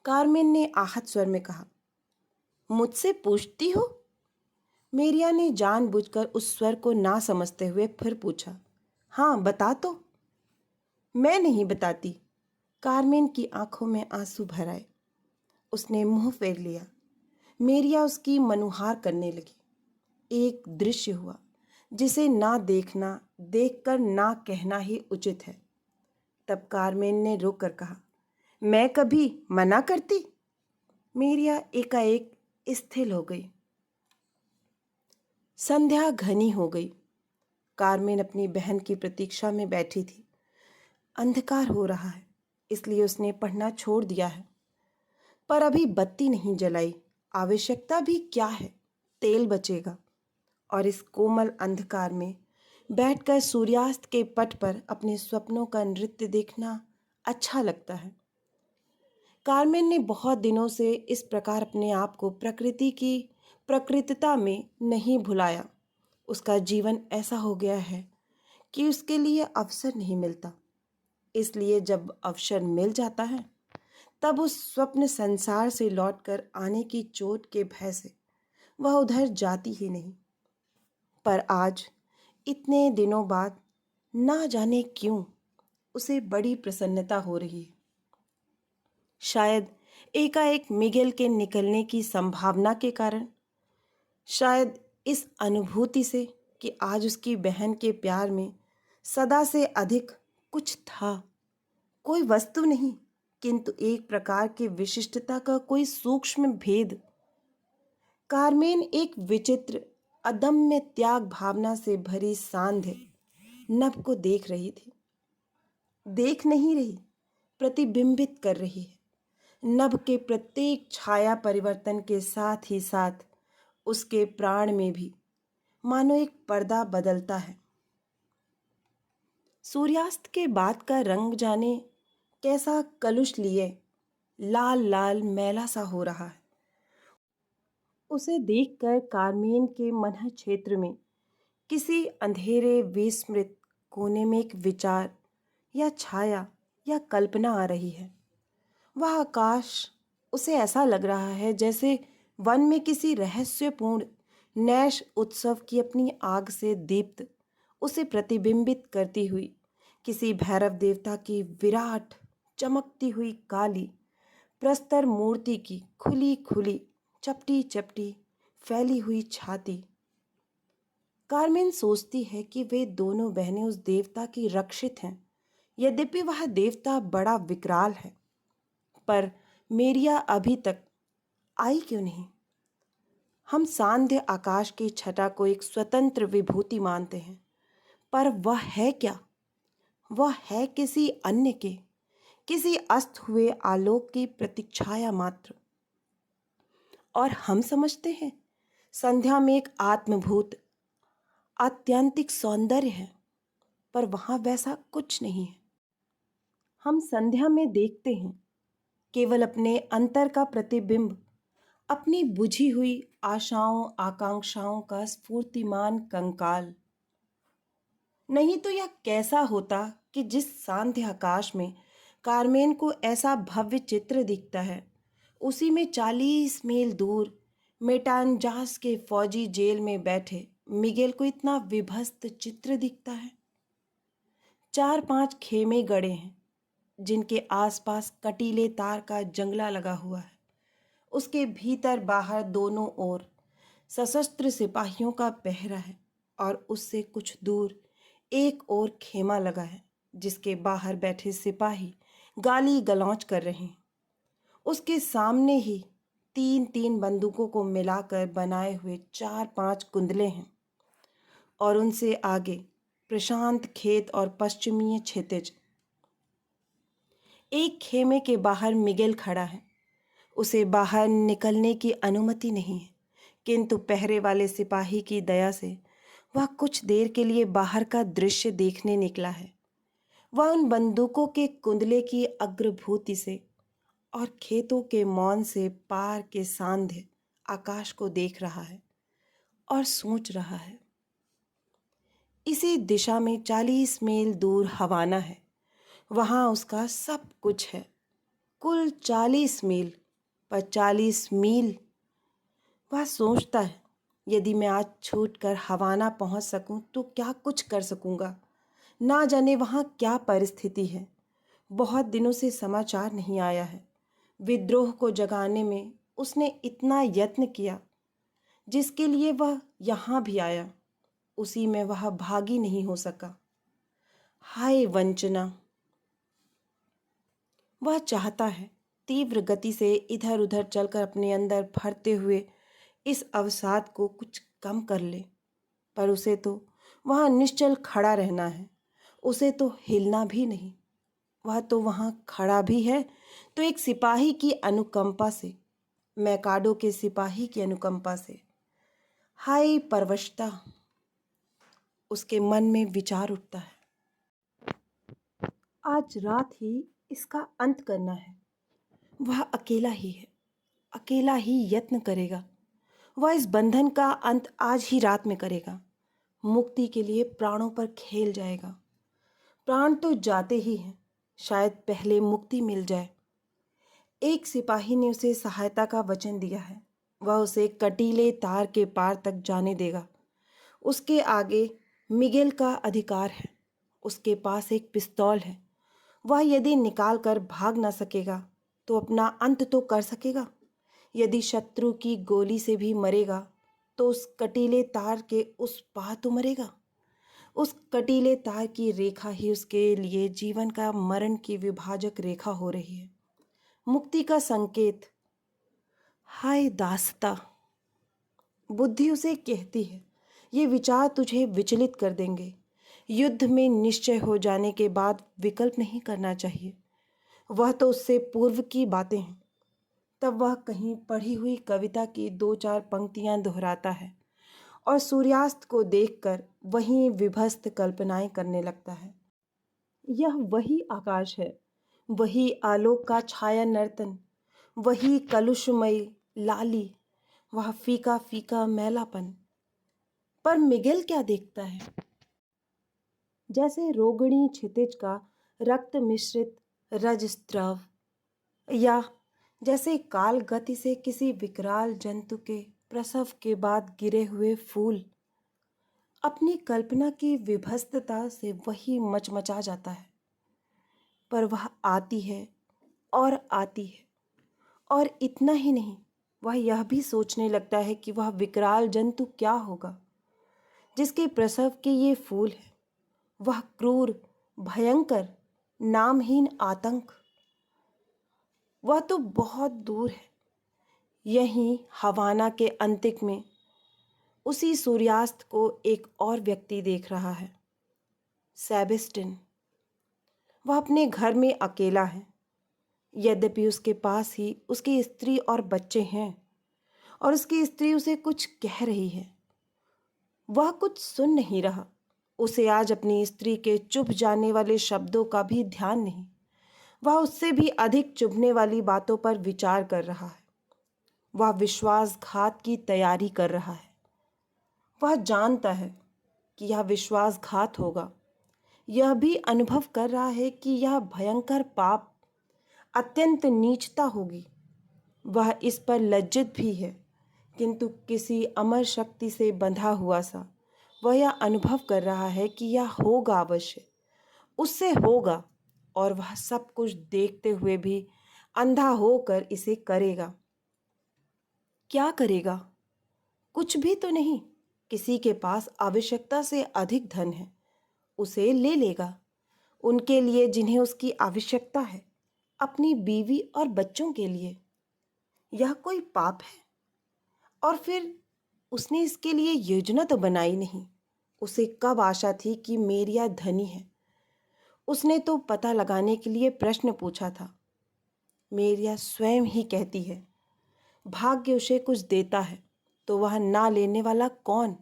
कारमेन ने आहत स्वर में कहा, मुझसे पूछती हो? मेरिया ने जानबूझकर उस स्वर को ना समझते हुए फिर पूछा, हाँ बता तो। मैं नहीं बताती। कारमेन की आंखों में आंसू भर आए। उसने मुंह फेर लिया। मेरिया उसकी मनुहार करने लगी। एक दृश्य हुआ जिसे ना देखना, देखकर ना कहना ही उचित है। तब कारमेन ने रोक कर कहा, मैं कभी मना करती? मेरिया एकाएक स्थिर हो गई। संध्या घनी हो गई। कारमेन अपनी बहन की प्रतीक्षा में बैठी थी। अंधकार हो रहा है, इसलिए उसने पढ़ना छोड़ दिया है। पर अभी बत्ती नहीं जलाई। आवश्यकता भी क्या है, तेल बचेगा। और इस कोमल अंधकार में बैठकर सूर्यास्त के पट पर अपने स्वप्नों का नृत्य देखना अच्छा लगता है। कारमेन ने बहुत दिनों से इस प्रकार अपने आप को प्रकृति की प्रकृतिता में नहीं भुलाया। उसका जीवन ऐसा हो गया है कि उसके लिए अवसर नहीं मिलता। इसलिए जब अवसर मिल जाता है तब उस स्वप्न संसार से लौटकर आने की चोट के भय से वह उधर जाती ही नहीं। पर आज इतने दिनों बाद ना जाने क्यों उसे बड़ी प्रसन्नता हो रही है। शायद एकाएक मिगेल के निकलने की संभावना के कारण, शायद इस अनुभूति से कि आज उसकी बहन के प्यार में सदा से अधिक कुछ था। कोई वस्तु नहीं, किंतु एक प्रकार की विशिष्टता का कोई सूक्ष्म भेद। कारमेन एक विचित्र अदम्य त्याग भावना से भरी सांध्य नभ को देख रही थी। देख नहीं रही, प्रतिबिंबित कर रही है। नभ के प्रत्येक छाया परिवर्तन के साथ ही साथ उसके प्राण में भी मानो एक पर्दा बदलता है। सूर्यास्त के बाद का रंग जाने कैसा कलुष लिए लाल लाल मैला सा हो रहा है। उसे देखकर कारमेन के मन क्षेत्र में किसी अंधेरे विस्मृत कोने में एक विचार या छाया या कल्पना आ रही है। वह आकाश उसे ऐसा लग रहा है जैसे वन में किसी रहस्यपूर्ण नैश उत्सव की अपनी आग से दीप्त उसे प्रतिबिंबित करती हुई किसी भैरव देवता की विराट चमकती हुई काली प्रस्तर मूर्ति की खुली खुली चपटी चपटी फैली हुई छाती। कारमेन सोचती है कि वे दोनों बहनें उस देवता की रक्षित हैं। यद्यपि वह देवता बड़ा विकराल है, पर मेरिया अभी तक आई क्यों नहीं? हम सांध्य आकाश की छटा को एक स्वतंत्र विभूति मानते हैं, पर वह है क्या? वह है किसी अन्य के, किसी अस्त हुए आलोक की प्रतीक्षाया मात्र। और हम समझते हैं संध्या में एक आत्मभूत आत्यंतिक सौंदर्य है, पर वहाँ वैसा कुछ नहीं है। हम संध्या में देखते हैं केवल अपने अंतर का प्रतिबिंब, अपनी बुझी हुई आशाओं आकांक्षाओं का स्फूर्तिमान कंकाल। नहीं तो यह कैसा होता कि जिस सांध्य आकाश में कारमेन को ऐसा भव्य चित्र दिखता है, उसी में 40 मील दूर मेटानजास के फौजी जेल में बैठे मिगेल को इतना विभस्त चित्र दिखता है। 4-5 खेमे गड़े हैं जिनके आसपास कटीले तार का जंगला लगा हुआ है। उसके भीतर बाहर दोनों ओर सशस्त्र सिपाहियों का पहरा है और उससे कुछ दूर एक और खेमा लगा है जिसके बाहर बैठे सिपाही गाली गलौज कर रहे हैं। उसके सामने ही 3-3 बंदूकों को मिलाकर बनाए हुए 4-5 कुंदले हैं और उनसे आगे प्रशांत खेत और पश्चिमी क्षितिज। एक खेमे के बाहर मिगेल खड़ा है। उसे बाहर निकलने की अनुमति नहीं है, किंतु पहरे वाले सिपाही की दया से वह कुछ देर के लिए बाहर का दृश्य देखने निकला है। वह उन बंदूकों के कुंदले की अग्रभूति से और खेतों के मौन से पार के सांध्य आकाश को देख रहा है और सोच रहा है। इसी दिशा में 40 मील दूर हवाना है। वहाँ उसका सब कुछ है। कुल 40 मील, पर 40 मील। वह सोचता है, यदि मैं आज छूट कर हवाना पहुँच सकूँ तो क्या कुछ कर सकूँगा। ना जाने वहाँ क्या परिस्थिति है। बहुत दिनों से समाचार नहीं आया है। विद्रोह को जगाने में उसने इतना यत्न किया, जिसके लिए वह यहाँ भी आया, उसी में वह भागी नहीं हो सका। हाय वंचना! वह चाहता है तीव्र गति से इधर उधर चलकर अपने अंदर भरते हुए इस अवसाद को कुछ कम कर ले, पर उसे तो वहाँ निश्चल खड़ा रहना है। उसे तो हिलना भी नहीं। वह तो वहाँ खड़ा भी है तो एक सिपाही की अनुकंपा से, मैकाडो के सिपाही की अनुकंपा से। हाय परवशता! उसके मन में विचार उठता है, आज रात ही इसका अंत करना है। वह अकेला ही है, अकेला ही यत्न करेगा। वह इस बंधन का अंत आज ही रात में करेगा। मुक्ति के लिए प्राणों पर खेल जाएगा। प्राण तो जाते ही हैं, शायद पहले मुक्ति मिल जाए। एक सिपाही ने उसे सहायता का वचन दिया है। वह उसे कटीले तार के पार तक जाने देगा। उसके आगे मिगेल का अधिकार है। उसके पास एक पिस्तौल है। वह यदि निकाल कर भाग ना सकेगा तो अपना अंत तो कर सकेगा। यदि शत्रु की गोली से भी मरेगा तो उस कटीले तार के उस पार तो मरेगा। उस कटीले तार की रेखा ही उसके लिए जीवन का मरण की विभाजक रेखा हो रही है, मुक्ति का संकेत। हाय दासता! बुद्धि उसे कहती है, ये विचार तुझे विचलित कर देंगे। युद्ध में निश्चय हो जाने के बाद विकल्प नहीं करना चाहिए। वह तो उससे पूर्व की बातें हैं। तब वह कहीं पढ़ी हुई कविता की 2-4 पंक्तियां दोहराता है और सूर्यास्त को देखकर वही विभस्त कल्पनाएं करने लगता है। यह वही आकाश है, वही आलोक का छाया नर्तन, वही कलुषमयी लाली, वह फीका फीका मैलापन। पर मिगेल क्या देखता है? जैसे रोगिणी क्षितिज का रक्त मिश्रित रजस्त्रव, या जैसे काल गति से किसी विकराल जंतु के प्रसव के बाद गिरे हुए फूल। अपनी कल्पना की विभस्तता से वही मचमचा जाता है। पर वह आती है और आती है, और इतना ही नहीं, वह यह भी सोचने लगता है कि वह विकराल जंतु क्या होगा जिसके प्रसव के ये फूल हैं। वह क्रूर, भयंकर, नामहीन आतंक, वह तो बहुत दूर है। यहीं हवाना के अंतिक में उसी सूर्यास्त को एक और व्यक्ति देख रहा है, सेबेस्टियन। वह अपने घर में अकेला है, यद्यपि उसके पास ही उसकी स्त्री और बच्चे हैं, और उसकी स्त्री उसे कुछ कह रही है। वह कुछ सुन नहीं रहा। उसे आज अपनी स्त्री के चुभ जाने वाले शब्दों का भी ध्यान नहीं। वह उससे भी अधिक चुभने वाली बातों पर विचार कर रहा है। वह विश्वासघात की तैयारी कर रहा है। वह जानता है कि यह विश्वासघात होगा। यह भी अनुभव कर रहा है कि यह भयंकर पाप, अत्यंत नीचता होगी। वह इस पर लज्जित भी है, किंतु किसी अमर शक्ति से बंधा हुआ सा वह यह अनुभव कर रहा है कि यह होगा अवश्य, उससे होगा, और वह सब कुछ देखते हुए भी अंधा होकर इसे करेगा। क्या करेगा? कुछ भी तो नहीं। किसी के पास आवश्यकता से अधिक धन है, उसे ले लेगा। उनके लिए जिन्हें उसकी आवश्यकता है, अपनी बीवी और बच्चों के लिए। यह कोई पाप है? और फिर उसने इसके लिए योजना तो बनाई नहीं। उसे कब आशा थी कि मेरिया धनी है? उसने तो पता लगाने के लिए प्रश्न पूछा था। मेरिया स्वयं ही कहती है, भाग्य उसे कुछ देता है तो वह ना लेने वाला कौन?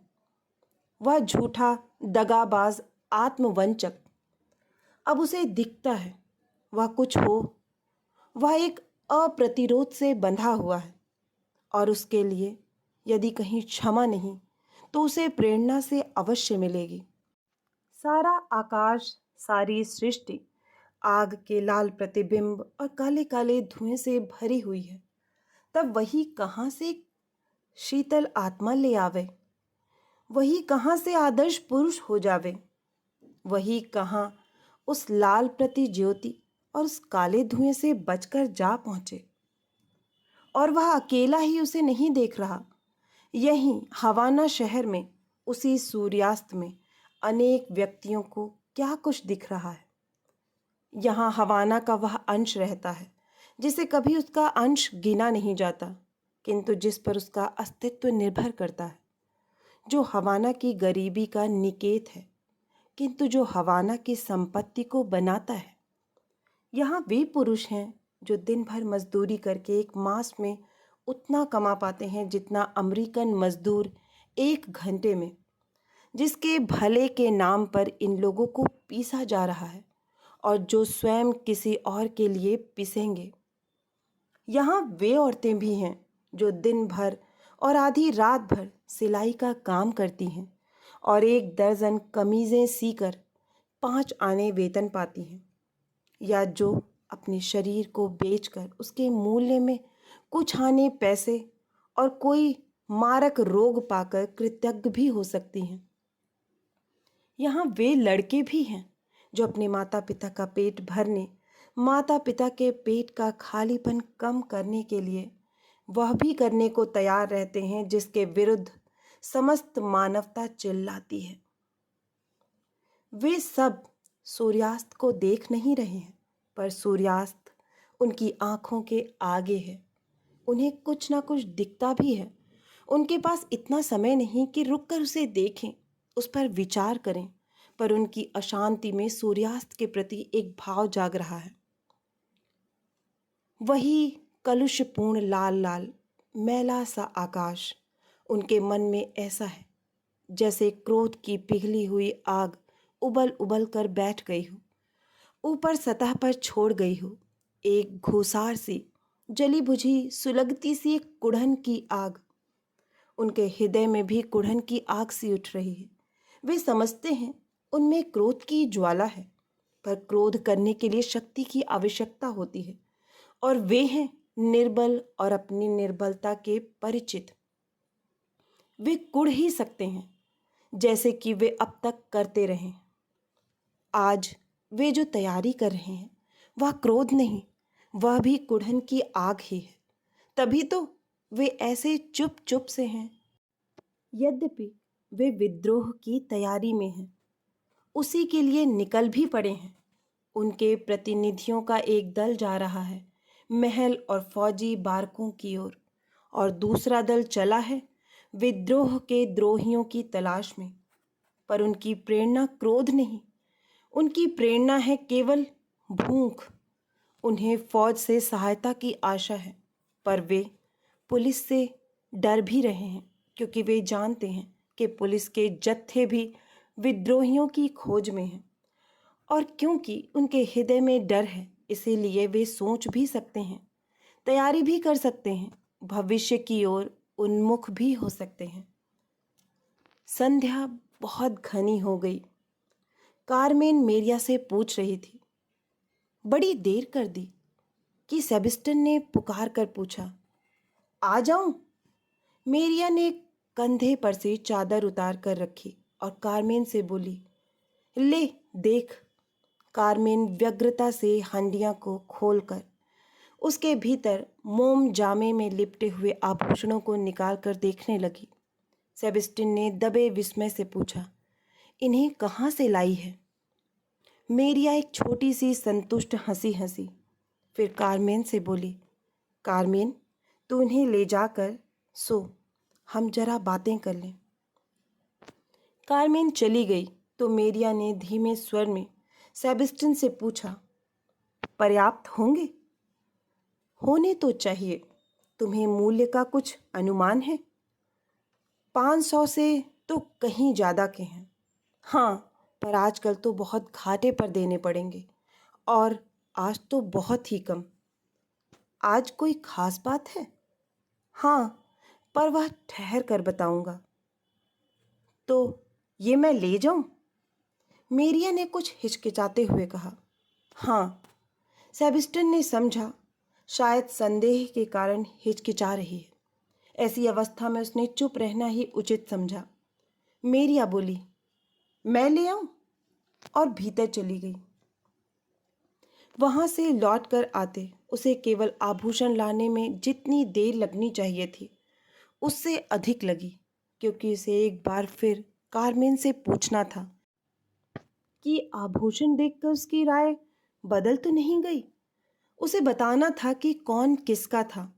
वह झूठा, दगाबाज, आत्मवंचक। अब उसे दिखता है वह कुछ हो, वह एक अप्रतिरोध से बंधा हुआ है, और उसके लिए यदि कहीं क्षमा नहीं तो उसे प्रेरणा से अवश्य मिलेगी। सारा आकाश, सारी सृष्टि आग के लाल प्रतिबिंब और काले काले धुएं से भरी हुई है। तब वही कहाँ से शीतल आत्मा ले आवे? वही कहाँ से आदर्श पुरुष हो जावे? वही कहाँ उस लाल प्रति ज्योति और उस काले धुएं से बचकर जा पहुंचे? और वह अकेला ही उसे नहीं देख रहा। यहीं हवाना शहर में उसी सूर्यास्त में अनेक व्यक्तियों को क्या कुछ दिख रहा है। यहाँ हवाना का वह अंश रहता है जिसे कभी उसका अंश गिना नहीं जाता, किंतु जिस पर उसका अस्तित्व निर्भर करता है, जो हवाना की गरीबी का निकेत है, किंतु जो हवाना की संपत्ति को बनाता है। यहाँ वे पुरुष हैं जो दिन भर मजदूरी करके एक मास में उतना कमा पाते हैं जितना अमेरिकन मजदूर एक घंटे में, जिसके भले के नाम पर इन लोगों को पीसा जा रहा है, और जो स्वयं किसी और के लिए पिसेंगे। यहाँ वे औरतें भी हैं जो दिन भर और आधी रात भर सिलाई का काम करती हैं और एक दर्जन कमीज़ें सीकर 5 आने वेतन पाती हैं, या जो अपने शरीर को बेचकर उसके मूल्य में कुछ आने पैसे और कोई मारक रोग पाकर कृतज्ञ भी हो सकती हैं। यहाँ वे लड़के भी हैं जो अपने माता पिता का पेट भरने, माता पिता के पेट का खालीपन कम करने के लिए वह भी करने को तैयार रहते हैं जिसके विरुद्ध समस्त मानवता चिल्लाती है। वे सब सूर्यास्त को देख नहीं रहे हैं, पर सूर्यास्त उनकी आंखों के आगे है। उन्हें कुछ ना कुछ दिखता भी है। उनके पास इतना समय नहीं कि रुककर उसे देखें, उस पर विचार करें, पर उनकी अशांति में सूर्यास्त के प्रति एक भाव जाग रहा है। वही कलुषपूर्ण लाल लाल मैला सा आकाश उनके मन में ऐसा है जैसे क्रोध की पिघली हुई आग उबल उबल कर बैठ गई हो, ऊपर सतह पर छोड़ गई हो एक घुसार सी, जली बुझी सुलगती सी एक कुढ़न की आग। उनके हृदय में भी कुढ़न की आग सी उठ रही है। वे समझते हैं उनमें क्रोध की ज्वाला है, पर क्रोध करने के लिए शक्ति की आवश्यकता होती है, और वे हैं निर्बल और अपनी निर्बलता के परिचित। वे कुढ़ ही सकते हैं, जैसे कि वे अब तक करते रहे। आज वे जो तैयारी कर रहे हैं वह क्रोध नहीं, वह भी कुढ़न की आग ही है। तभी तो वे ऐसे चुप चुप से हैं। यद्यपि वे विद्रोह की तैयारी में हैं, उसी के लिए निकल भी पड़े हैं। उनके प्रतिनिधियों का एक दल जा रहा है महल और फौजी बारकों की ओर, और दूसरा दल चला है विद्रोह के द्रोहियों की तलाश में। पर उनकी प्रेरणा क्रोध नहीं, उनकी प्रेरणा है केवल भूख। उन्हें फौज से सहायता की आशा है, पर वे पुलिस से डर भी रहे हैं, क्योंकि वे जानते हैं कि पुलिस के जत्थे भी विद्रोहियों की खोज में हैं। और क्योंकि उनके हृदय में डर है, इसीलिए वे सोच भी सकते हैं, तैयारी भी कर सकते हैं, भविष्य की ओर उन्मुख भी हो सकते हैं। संध्या बहुत घनी हो गई। कारमेन मेरिया से पूछ रही थी, बड़ी देर कर दी कि सेबेस्टियन ने पुकार कर पूछा, आ जाऊं? मेरिया ने कंधे पर से चादर उतार कर रखी और कारमेन से बोली, ले देख। कारमेन व्यग्रता से हंडिया को खोलकर उसके भीतर मोम जामे में लिपटे हुए आभूषणों को निकालकर देखने लगी। सेबेस्टियन ने दबे विस्मय से पूछा, इन्हें कहाँ से लाई है? मेरिया एक छोटी सी संतुष्ट हंसी हंसी, फिर कारमेन से बोली, कारमेन, तू इन्हें ले जाकर सो, हम जरा बातें कर लें। कारमेन चली गई तो मेरिया ने धीमे स्वर में सेबेस्टियन से पूछा, पर्याप्त होंगे? होने तो चाहिए। तुम्हें मूल्य का कुछ अनुमान है? 500 से तो कहीं ज़्यादा के हैं। हाँ, पर आजकल तो बहुत घाटे पर देने पड़ेंगे, और आज तो बहुत ही कम। आज कोई खास बात है? हाँ, पर वह ठहर कर बताऊंगा। तो ये मैं ले जाऊं? मेरिया ने कुछ हिचकिचाते हुए कहा। हाँ। सेबेस्टियन ने समझा, शायद संदेह के कारण हिचकिचा रही है। ऐसी अवस्था में उसने चुप रहना ही उचित समझा। मेरिया बोली, मैं ले आऊं? और भीतर चली गई। वहां से लौटकर आते उसे केवल आभूषण लाने में जितनी देर लगनी चाहिए थी, उससे अधिक लगी, क्योंकि उसे एक बार फिर कारमेन से पूछना था कि आभूषण देखकर उसकी राय बदल तो नहीं गई। उसे बताना था कि कौन किसका था।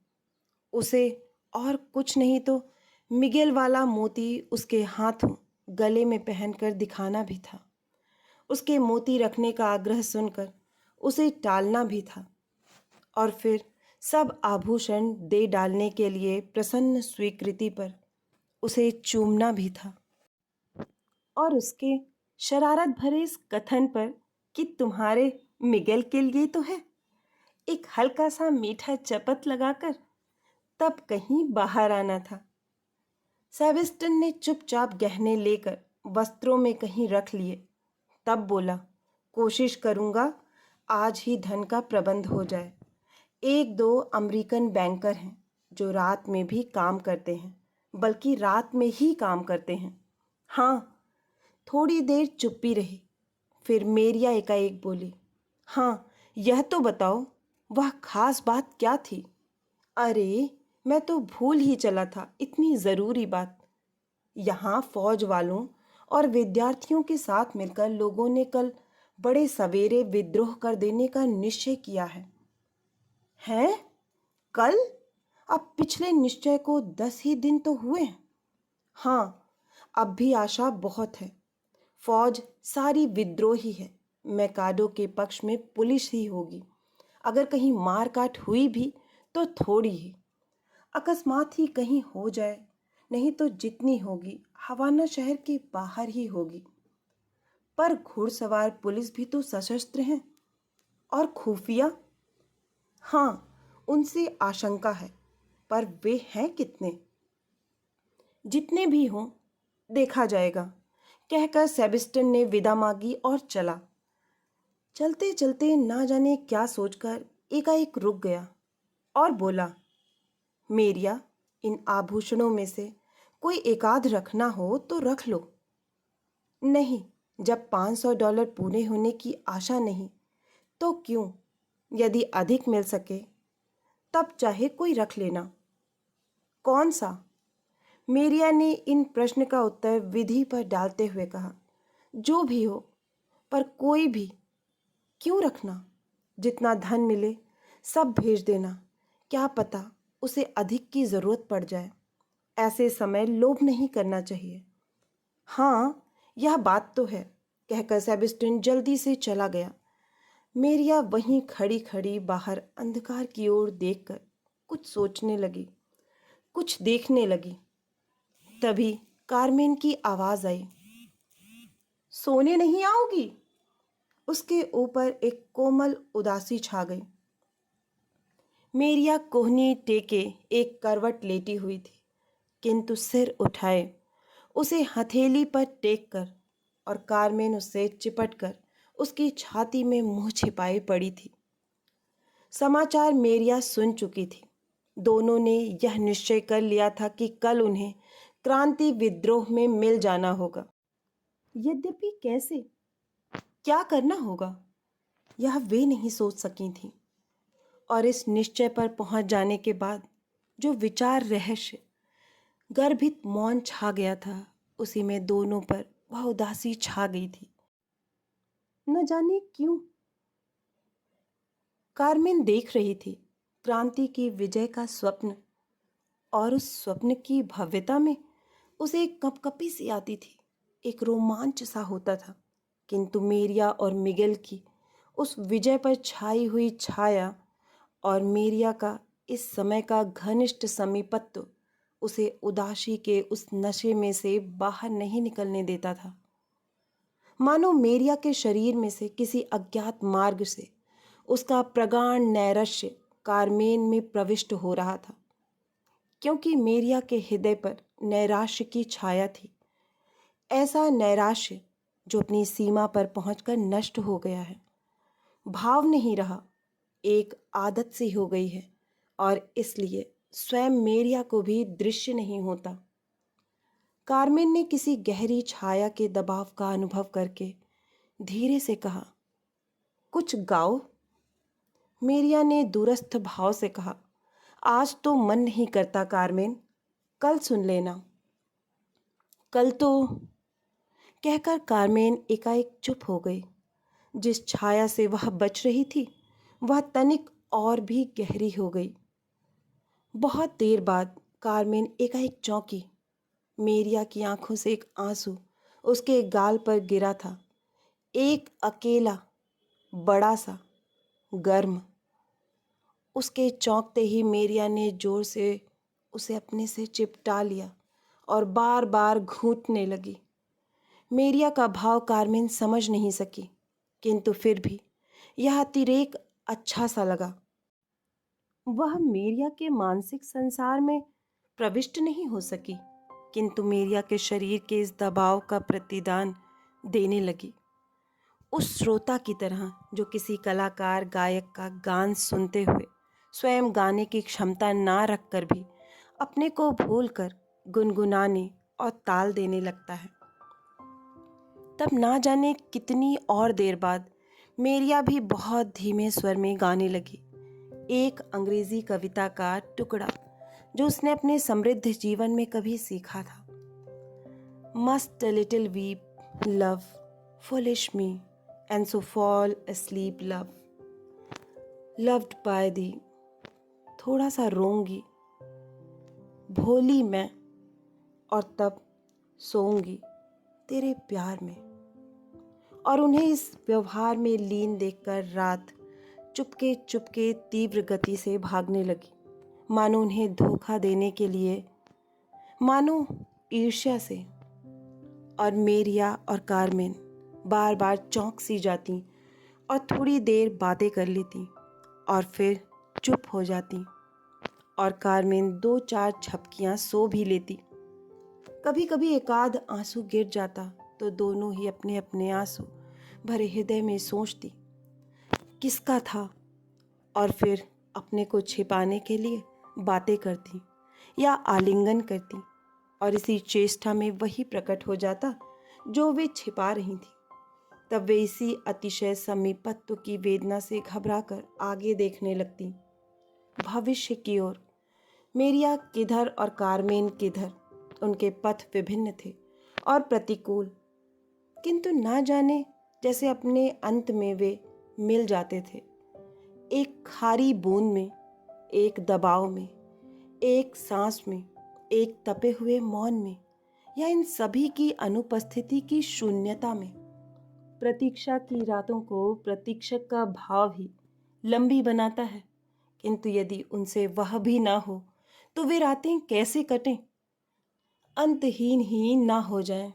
उसे और कुछ नहीं तो मिगेल वाला मोती उसके हाथों गले में पहनकर दिखाना भी था। उसके मोती रखने का आग्रह सुनकर उसे टालना भी था, और फिर सब आभूषण दे डालने के लिए प्रसन्न स्वीकृति पर उसे चूमना भी था, और उसके शरारत भरे इस कथन पर कि तुम्हारे मिगेल के लिए तो है, एक हल्का सा मीठा चपत लगाकर तब कहीं बाहर आना था। सेबेस्टियन ने चुपचाप गहने लेकर वस्त्रों में कहीं रख लिए, तब बोला, कोशिश करूंगा आज ही धन का प्रबंध हो जाए। 1-2 अमेरिकन बैंकर हैं जो रात में भी काम करते हैं, बल्कि रात में ही काम करते हैं। हाँ। थोड़ी देर चुप्पी रही, फिर मेरिया एकाएक बोली, हाँ, यह तो बताओ, वह खास बात क्या थी? अरे, मैं तो भूल ही चला था इतनी ज़रूरी बात। यहाँ फौज वालों और विद्यार्थियों के साथ मिलकर लोगों ने कल बड़े सवेरे विद्रोह कर देने का निश्चय किया है। हैं? कल? अब पिछले निश्चय को 10 ही दिन तो हुए हैं। हाँ, अब भी आशा बहुत है। फौज सारी विद्रोही है। मैकाडो के पक्ष में पुलिस ही होगी। अगर कहीं मारकाट हुई भी तो थोड़ी ही, अकस्मात ही कहीं हो जाए, नहीं तो जितनी होगी हवाना शहर के बाहर ही होगी। पर घुड़सवार पुलिस भी तो सशस्त्र हैं और खुफिया। हाँ, उनसे आशंका है, पर वे हैं कितने? जितने भी हों, देखा जाएगा, कहकर सेबेस्टियन ने विदा मांगी और चला। चलते चलते ना जाने क्या सोचकर एकाएक रुक गया और बोला, मेरिया, इन आभूषणों में से कोई एकाध रखना हो तो रख लो। नहीं, जब $500 पूरे होने की आशा नहीं तो क्यों, यदि अधिक मिल सके तब चाहे कोई रख लेना। कौन सा? मेरिया ने इन प्रश्न का उत्तर विधि पर डालते हुए कहा, जो भी हो, पर कोई भी। क्यों रखना? जितना धन मिले सब भेज देना, क्या पता उसे अधिक की ज़रूरत पड़ जाए। ऐसे समय लोभ नहीं करना चाहिए। हाँ, यह बात तो है, कहकर सेबेस्टियन जल्दी से चला गया। मेरिया वहीं खड़ी खड़ी बाहर अंधकार की ओर देखकर कुछ सोचने लगी, कुछ देखने लगी। तभी कारमेन की आवाज़ आई, सोने नहीं आओगी? उसके ऊपर एक कोमल उदासी छा गई। मेरिया कोहनी टेके एक करवट लेटी हुई थी, किंतु सिर उठाए उसे हथेली पर टेक कर, और कारमेन उससे चिपट कर उसकी छाती में मुंह छिपाए पड़ी थी। समाचार मेरिया सुन चुकी थी। दोनों ने यह निश्चय कर लिया था कि कल उन्हें क्रांति विद्रोह में मिल जाना होगा। यद्यपि कैसे, क्या करना होगा, यह वे नहीं सोच सकी थीं। और इस निश्चय पर पहुंच जाने के बाद जो विचार रहस्य गर्भित मौन छा गया था, उसी में दोनों पर वह उदासी छा गई थी। न जाने क्यों कारमेन देख रही थी क्रांति की विजय का स्वप्न, और उस स्वप्न की भव्यता में उसे एक कपकपी सी आती थी, एक रोमांच सा होता था। किंतु मेरिया और मिगेल की उस विजय पर छाई हुई छाया और मेरिया का इस समय का घनिष्ठ समीपत्व उसे उदासी के उस नशे में से बाहर नहीं निकलने देता था। मानो मेरिया के शरीर में से किसी अज्ञात मार्ग से उसका प्रगाढ़ नैराश्य कारमेन में प्रविष्ट हो रहा था, क्योंकि मेरिया के हृदय पर नैराश्य की छाया थी। ऐसा नैराश्य जो अपनी सीमा पर पहुंचकर नष्ट हो गया है, भाव नहीं रहा, एक आदत सी हो गई है, और इसलिए स्वयं मेरिया को भी दृश्य नहीं होता। कारमेन ने किसी गहरी छाया के दबाव का अनुभव करके धीरे से कहा, कुछ गाओ। मेरिया ने दूरस्थ भाव से कहा, आज तो मन नहीं करता कारमेन, कल सुन लेना। कल तो, कहकर कारमेन एकाएक चुप हो गई। जिस छाया से वह बच रही थी वह तनिक और भी गहरी हो गई। बहुत देर बाद कारमेन एकाएक चौंकी। मेरिया की आंखों से एक आंसू उसके गाल पर गिरा था, एक अकेला, बड़ा सा, गर्म। उसके चौंकते ही मेरिया ने जोर से उसे अपने से चिपटा लिया और बार बार घूंटने लगी। मेरिया का भाव कारमेन समझ नहीं सकी, किंतु फिर भी यह अतिरेक अच्छा सा लगा। वह मेरिया के मानसिक संसार में प्रविष्ट नहीं हो सकी, किंतु मेरिया के शरीर के इस दबाव का प्रतिदान देने लगी। उस श्रोता की तरह जो किसी कलाकार गायक का गान सुनते हुए स्वयं गाने की क्षमता ना रखकर भी अपने को भूलकर गुनगुनाने और ताल देने लगता है। तब ना जाने कितनी और देर बाद मेरिया भी बहुत धीमे स्वर में गाने लगी, एक अंग्रेजी कविता का टुकड़ा जो उसने अपने समृद्ध जीवन में कभी सीखा था। Must a little weep love foolish me and so fall asleep love loved by thee। थोड़ा सा रोऊंगी भोली मैं, और तब सोऊंगी तेरे प्यार में। और उन्हें इस व्यवहार में लीन देखकर रात चुपके चुपके तीव्र गति से भागने लगी, मानो उन्हें धोखा देने के लिए, मानो ईर्ष्या से। और मेरिया और कारमेन बार बार चौंक सी जाती और थोड़ी देर बातें कर लेती और फिर चुप हो जाती। और कारमेन 2-4 झपकियां सो भी लेती। कभी कभी एकाध आंसू गिर जाता तो दोनों ही अपने अपने आंसू भरे हृदय में सोचती किसका था, और फिर अपने को छिपाने के लिए बातें करती या आलिंगन करती, और इसी चेष्टा में वही प्रकट हो जाता जो वे छिपा रही थी। तब वे इसी अतिशय समीपत्व की वेदना से घबराकर आगे देखने लगती, भविष्य की ओर। मेरिया किधर और कारमेन किधर, उनके पथ विभिन्न थे और प्रतिकूल, किंतु ना जाने जैसे अपने अंत में वे मिल जाते थे। एक खारी बूंद में, एक दबाव में, एक सांस में, एक तपे हुए मौन में, या इन सभी की अनुपस्थिति की शून्यता में। प्रतीक्षा की रातों को प्रतीक्षक का भाव ही लंबी बनाता है, किंतु यदि उनसे वह भी ना हो तो वे रातें कैसे कटें, अंतहीन ही ना हो जाएं।